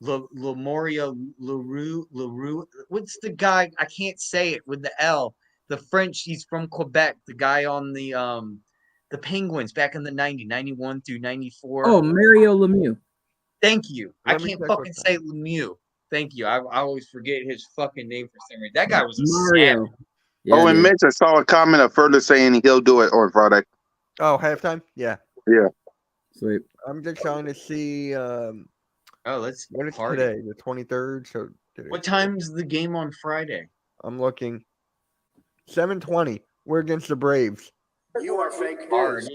Lemoria Leroux. What's the guy? I can't say it with the L. The French. He's from Quebec. The guy on the Penguins back in the 90s, 91 through 94. Oh, Mario Lemieux. Thank you. I can't fucking say Lemieux. Thank you. I always forget his fucking name for some reason. That guy was a Mario. Yeah, and Mitch, I saw a comment of further saying he'll do it on Friday. Oh, halftime? Yeah. Yeah. Sweet. I'm just trying to see. What is party. Today? The 23rd. So what time's the game on Friday? I'm looking. 7:20. We're against the Braves. You are fake news.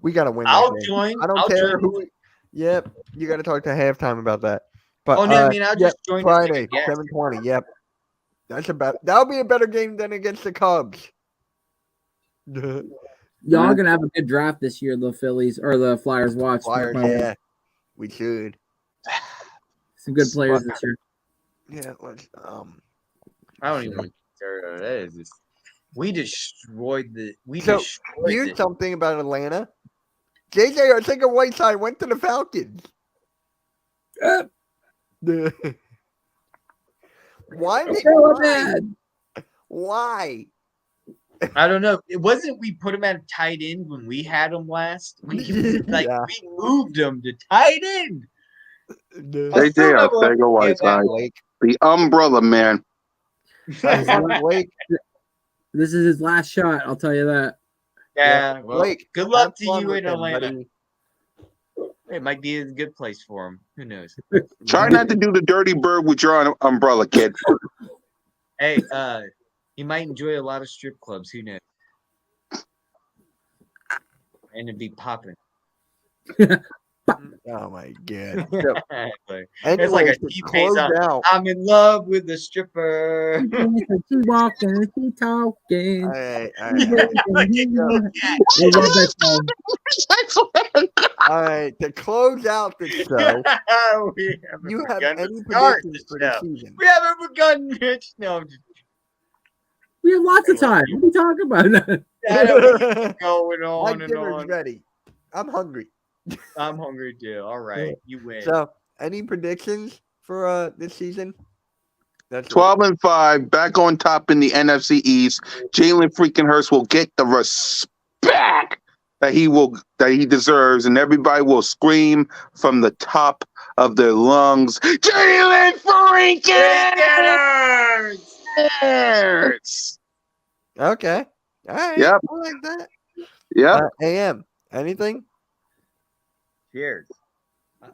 We gotta win. I'll join. I don't care who. Yep. You got to talk to halftime about that. But I'll just join Friday, 7:20. Yep. That'll be a better game than against the Cubs. Y'all are gonna have a good draft this year, the Phillies or the Flyers. Watch. Flyers, yeah. We should. Some good players this year. Yeah, let's I don't even care. That is just we destroyed the here's something about Atlanta. JJ Arcega-Whiteside went to the Falcons. Why? I don't know. It wasn't we put him at tight end when we had him last. We moved him to tight end. JJ Arcega-Whiteside, the umbrella man. Blake. This is his last shot. I'll tell you that. Yeah. Well, Blake, good luck to you in Atlanta. It might be a good place for him. Who knows? Try not to do the dirty bird with your umbrella, kid. Hey, he might enjoy a lot of strip clubs. Who knows? And it'd be popping. Oh my god! It's like a T-Pace out. I'm in love with the stripper. She walking, she talking. All right. All right, to close out the show, you have any predictions for the season? We haven't begun, Mitch. No, we have lots of time. What are you talking about? Going on My and dinner's on. ready. I'm hungry. I'm hungry too. All right, you win. So, any predictions for this season? That's 12-5, back on top in the NFC East. Jalen freaking Hurts will get the respect that he deserves, and everybody will scream from the top of their lungs, Jalen freaking Hurts! Okay. All right. Yep. I like that. Yep. AM. Anything? Cheers.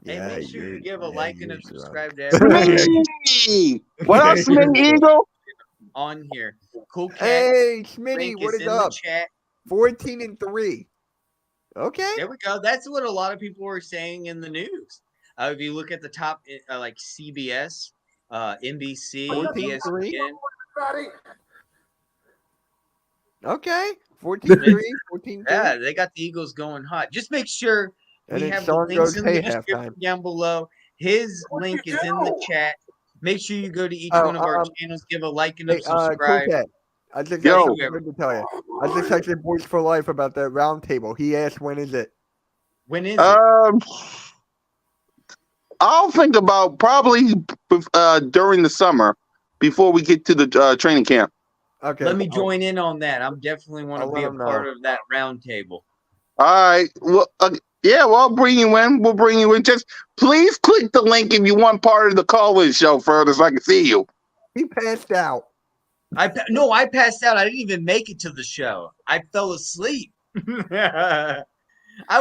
Yeah, and make sure you give a like and a subscribe to everything. What else, Smitty Eagle? On here. Cool cat. Hey, Smitty, what is up? 14-3. Okay. There we go. That's what a lot of people were saying in the news. If you look at the top, like CBS, NBC, ESPN. Okay. 14-3, 14-3. Yeah, they got the Eagles going hot. Just make sure we have the Sean links in the description down below. His link is in the chat. Make sure you go to each one of our channels, give a like and a subscribe. Cool, I just to tell you. I just texted Boys for Life about the round table. He asked, when is it? When is it? I'll think about probably during the summer before we get to the training camp. Okay. Let me join in on that. I'm definitely want to be a part of that round table. All right. Well, I'll bring you in. We'll bring you in. Just please click the link if you want part of the call-in show further so I can see you. He passed out. I passed out. I didn't even make it to the show. I fell asleep.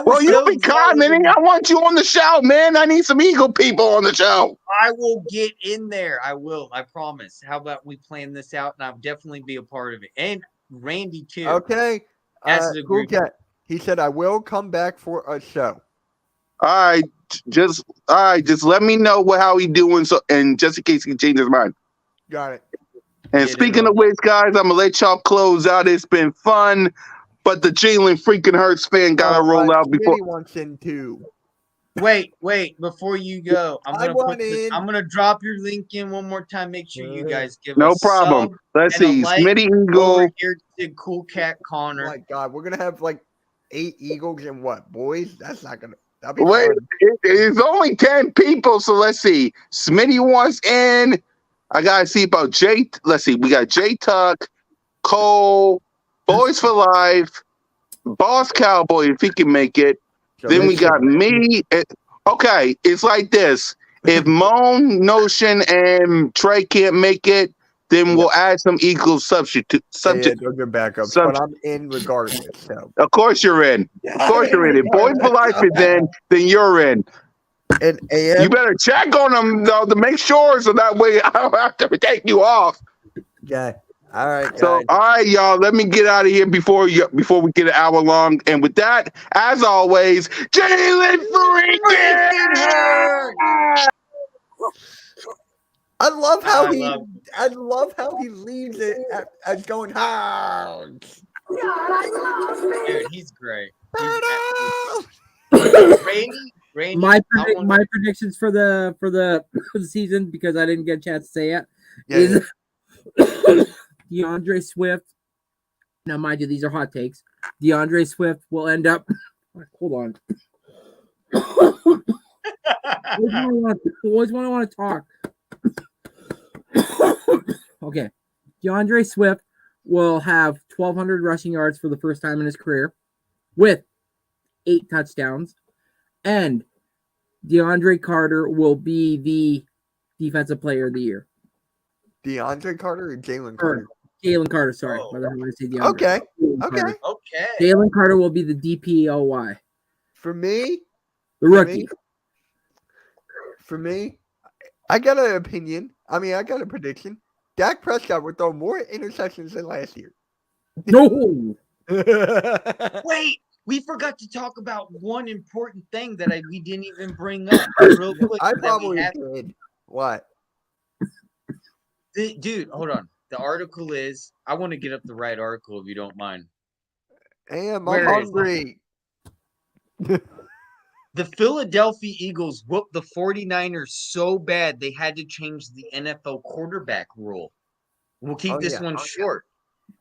Well, you be commenting. I want you on the show, man. I need some Eagle people on the show. I will get in there. I will. I promise. How about we plan this out, and I'll definitely be a part of it. And Randy, too. Okay. Cool cat. He said, I will come back for a show. All right, just let me know how he doing, so and just in case he changes his mind. Got it. And speaking of which, guys, I'm gonna let y'all close out. It's been fun, but the Jalen freaking Hurts fan gotta roll out before. Smitty wants in too. Wait, before you go, I'm gonna drop your link in one more time. Make sure you guys give no us problem. Let's see, Smitty Eagle. Over here to Cool Cat Connor. Oh my God, we're gonna have like 8 Eagles and what, boys? That's not gonna. Wait, it's only 10 people, so let's see. Smitty wants in. I gotta see about Jay. Let's see. We got Jay Tuck, Cole, Boys for Life, Boss Cowboy if he can make it. Then we got me. Okay, it's like this. If Moan, Notion, and Trey can't make it, then we'll add some Eagles substitute. Yeah, those are backups, but I'm in regardless. So. Of course you're in. Of course you're in. If Boys for Life is in, then you're in. And you better check on them though to make sure, so that way I don't have to take you off. Yeah. All right. Guys. So all right, y'all. Let me get out of here before we get an hour long. And with that, as always, Jalen freaking Hurts. I love how he leaves it as going hard. Dude, he's great. Randy, my predictions for the season, because I didn't get a chance to say it, is DeAndre Swift. Now, mind you, these are hot takes. DeAndre Swift will end up. Hold on. Always when I want to talk. Okay. DeAndre Swift will have 1,200 rushing yards for the first time in his career with 8 touchdowns. And DeAndre Carter will be the defensive player of the year. DeAndre Carter or Jalen Carter? Jalen Carter, sorry. Okay. Okay. Jalen Carter will be the DPOY. For me? The rookie. For me, I got an opinion. I mean, I got a prediction. Dak Prescott will throw more interceptions than last year. No! Wait! We forgot to talk about one important thing that we didn't even bring up real quick. I probably did. What? Dude, hold on. The article is, I want to get up the right article if you don't mind. I'm hungry. The Philadelphia Eagles whooped the 49ers so bad they had to change the NFL quarterback rule. We'll keep this one short.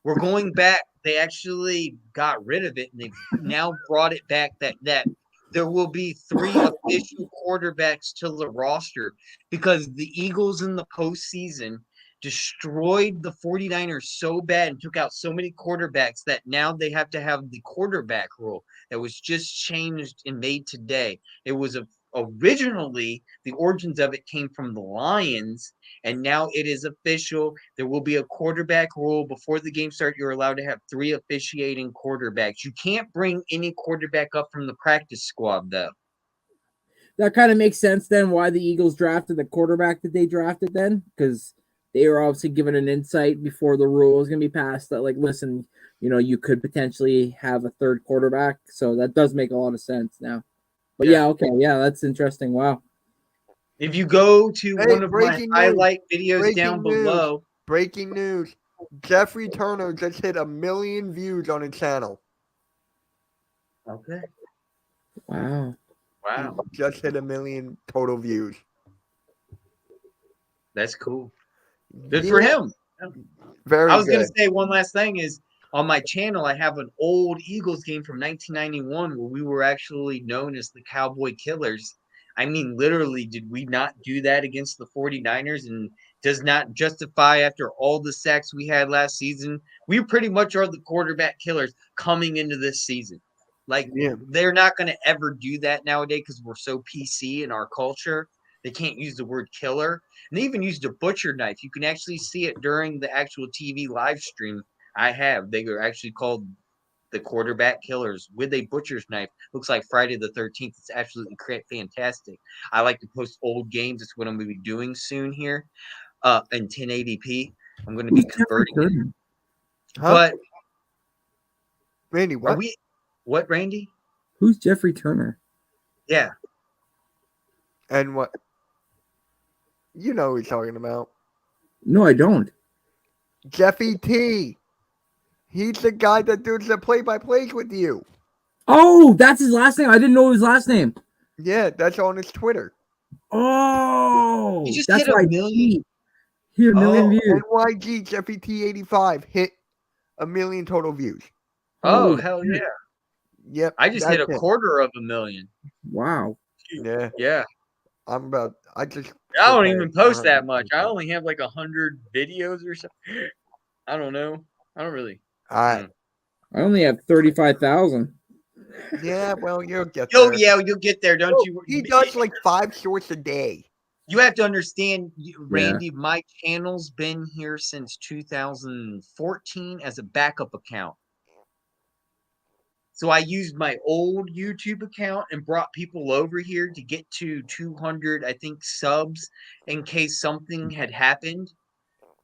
We're going back. They actually got rid of it, and they've now brought it back that there will be 3 official quarterbacks to the roster, because the Eagles in the postseason destroyed the 49ers so bad and took out so many quarterbacks that now they have to have the quarterback rule that was just changed and made today. It was originally, the origins of it came from the Lions, and now it is official. There will be a quarterback rule. Before the game starts, you're allowed to have 3 officiating quarterbacks. You can't bring any quarterback up from the practice squad, though. That kind of makes sense then why the Eagles drafted the quarterback that they drafted then, because they were obviously given an insight before the rule was going to be passed that, like, listen, you could potentially have a 3rd quarterback. So that does make a lot of sense now. But that's interesting. Wow. If you go to one of my highlight videos down below. Breaking news. Jeffrey Turner just hit 1 million views on his channel. Okay. Wow. He just hit 1 million total views. That's cool. Good for him. Very I was going to say one last thing is, on my channel, I have an old Eagles game from 1991 where we were actually known as the Cowboy Killers. I mean, literally, did we not do that against the 49ers? And does not justify, after all the sacks we had last season, we pretty much are the quarterback killers coming into this season. Like, they're not going to ever do that nowadays because we're so PC in our culture. They can't use the word killer. And they even used a butcher knife. You can actually see it during the actual TV live stream I have. They are actually called the quarterback killers with a butcher's knife. Looks like Friday the 13th. It's absolutely fantastic. I like to post old games. It's what I'm going to be doing soon here in 1080p. I'm going to be converting it. But Randy, what? What, Randy? Who's Jeffrey Turner? Yeah. And what? You know who he's talking about. No, I don't. Jeffy T. He's the guy that does the play-by-plays with you. Oh, that's his last name. I didn't know his last name. Yeah, that's on his Twitter. Oh, he just that's hit a million. Hit a million views. NYG Jeffy T85 hit 1 million total views. Oh, hell yeah. Yep. I just hit a quarter of 1 million. Wow. Yeah. Yeah. I don't even post that much. I only have like 100 videos or something. I don't know. I don't really. I only have 35,000. Yeah, well, you'll get there. Oh, yeah, you'll get there, don't you? He does like 5 shorts a day. You have to understand, Randy, my channel's been here since 2014 as a backup account. So I used my old YouTube account and brought people over here to get to 200, I think, subs in case something had happened.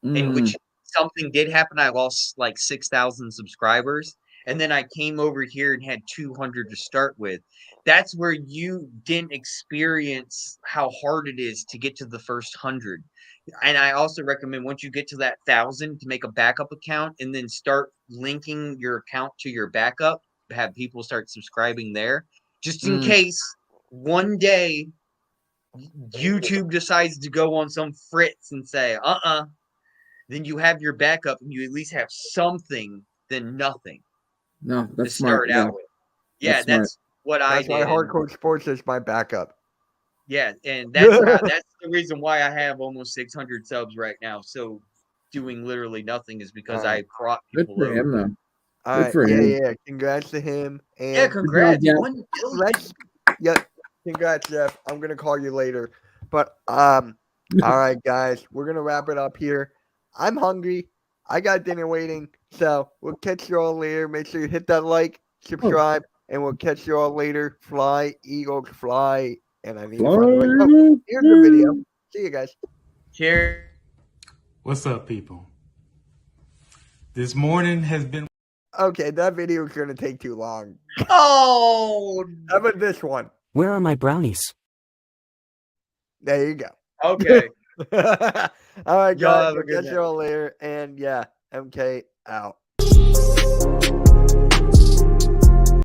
In which something did happen. I lost like 6,000 subscribers. And then I came over here and had 200 to start with. That's where you didn't experience how hard it is to get to the first 100. And I also recommend once you get to that 1,000 to make a backup account and then start linking your account to your backup, have people start subscribing there, just in case one day YouTube decides to go on some fritz and say, then you have your backup and you at least have something than nothing. No, that's to start smart. out with. Yeah, that's what I did. That's why Hardcore Sports is my backup. Yeah, and that's the reason why I have almost 600 subs right now. So doing literally nothing is because I brought people Good for him, though. All right, yeah. Congrats to him. And yeah, congrats. Congrats, Jeff. I'm gonna call you later. But all right, guys, we're gonna wrap it up here. I'm hungry. I got dinner waiting. So we'll catch you all later. Make sure you hit that like, subscribe, and we'll catch you all later. Fly, Eagles, fly. And I need to find a way. Oh, here's the video. See you guys. Cheers. What's up, people? This morning has been... Okay, that video is going to take too long. Oh! How about this one? Where are my brownies? There you go. Okay. All right, Y'all guys. have a We'll good catch night. you all later. And yeah, MK out.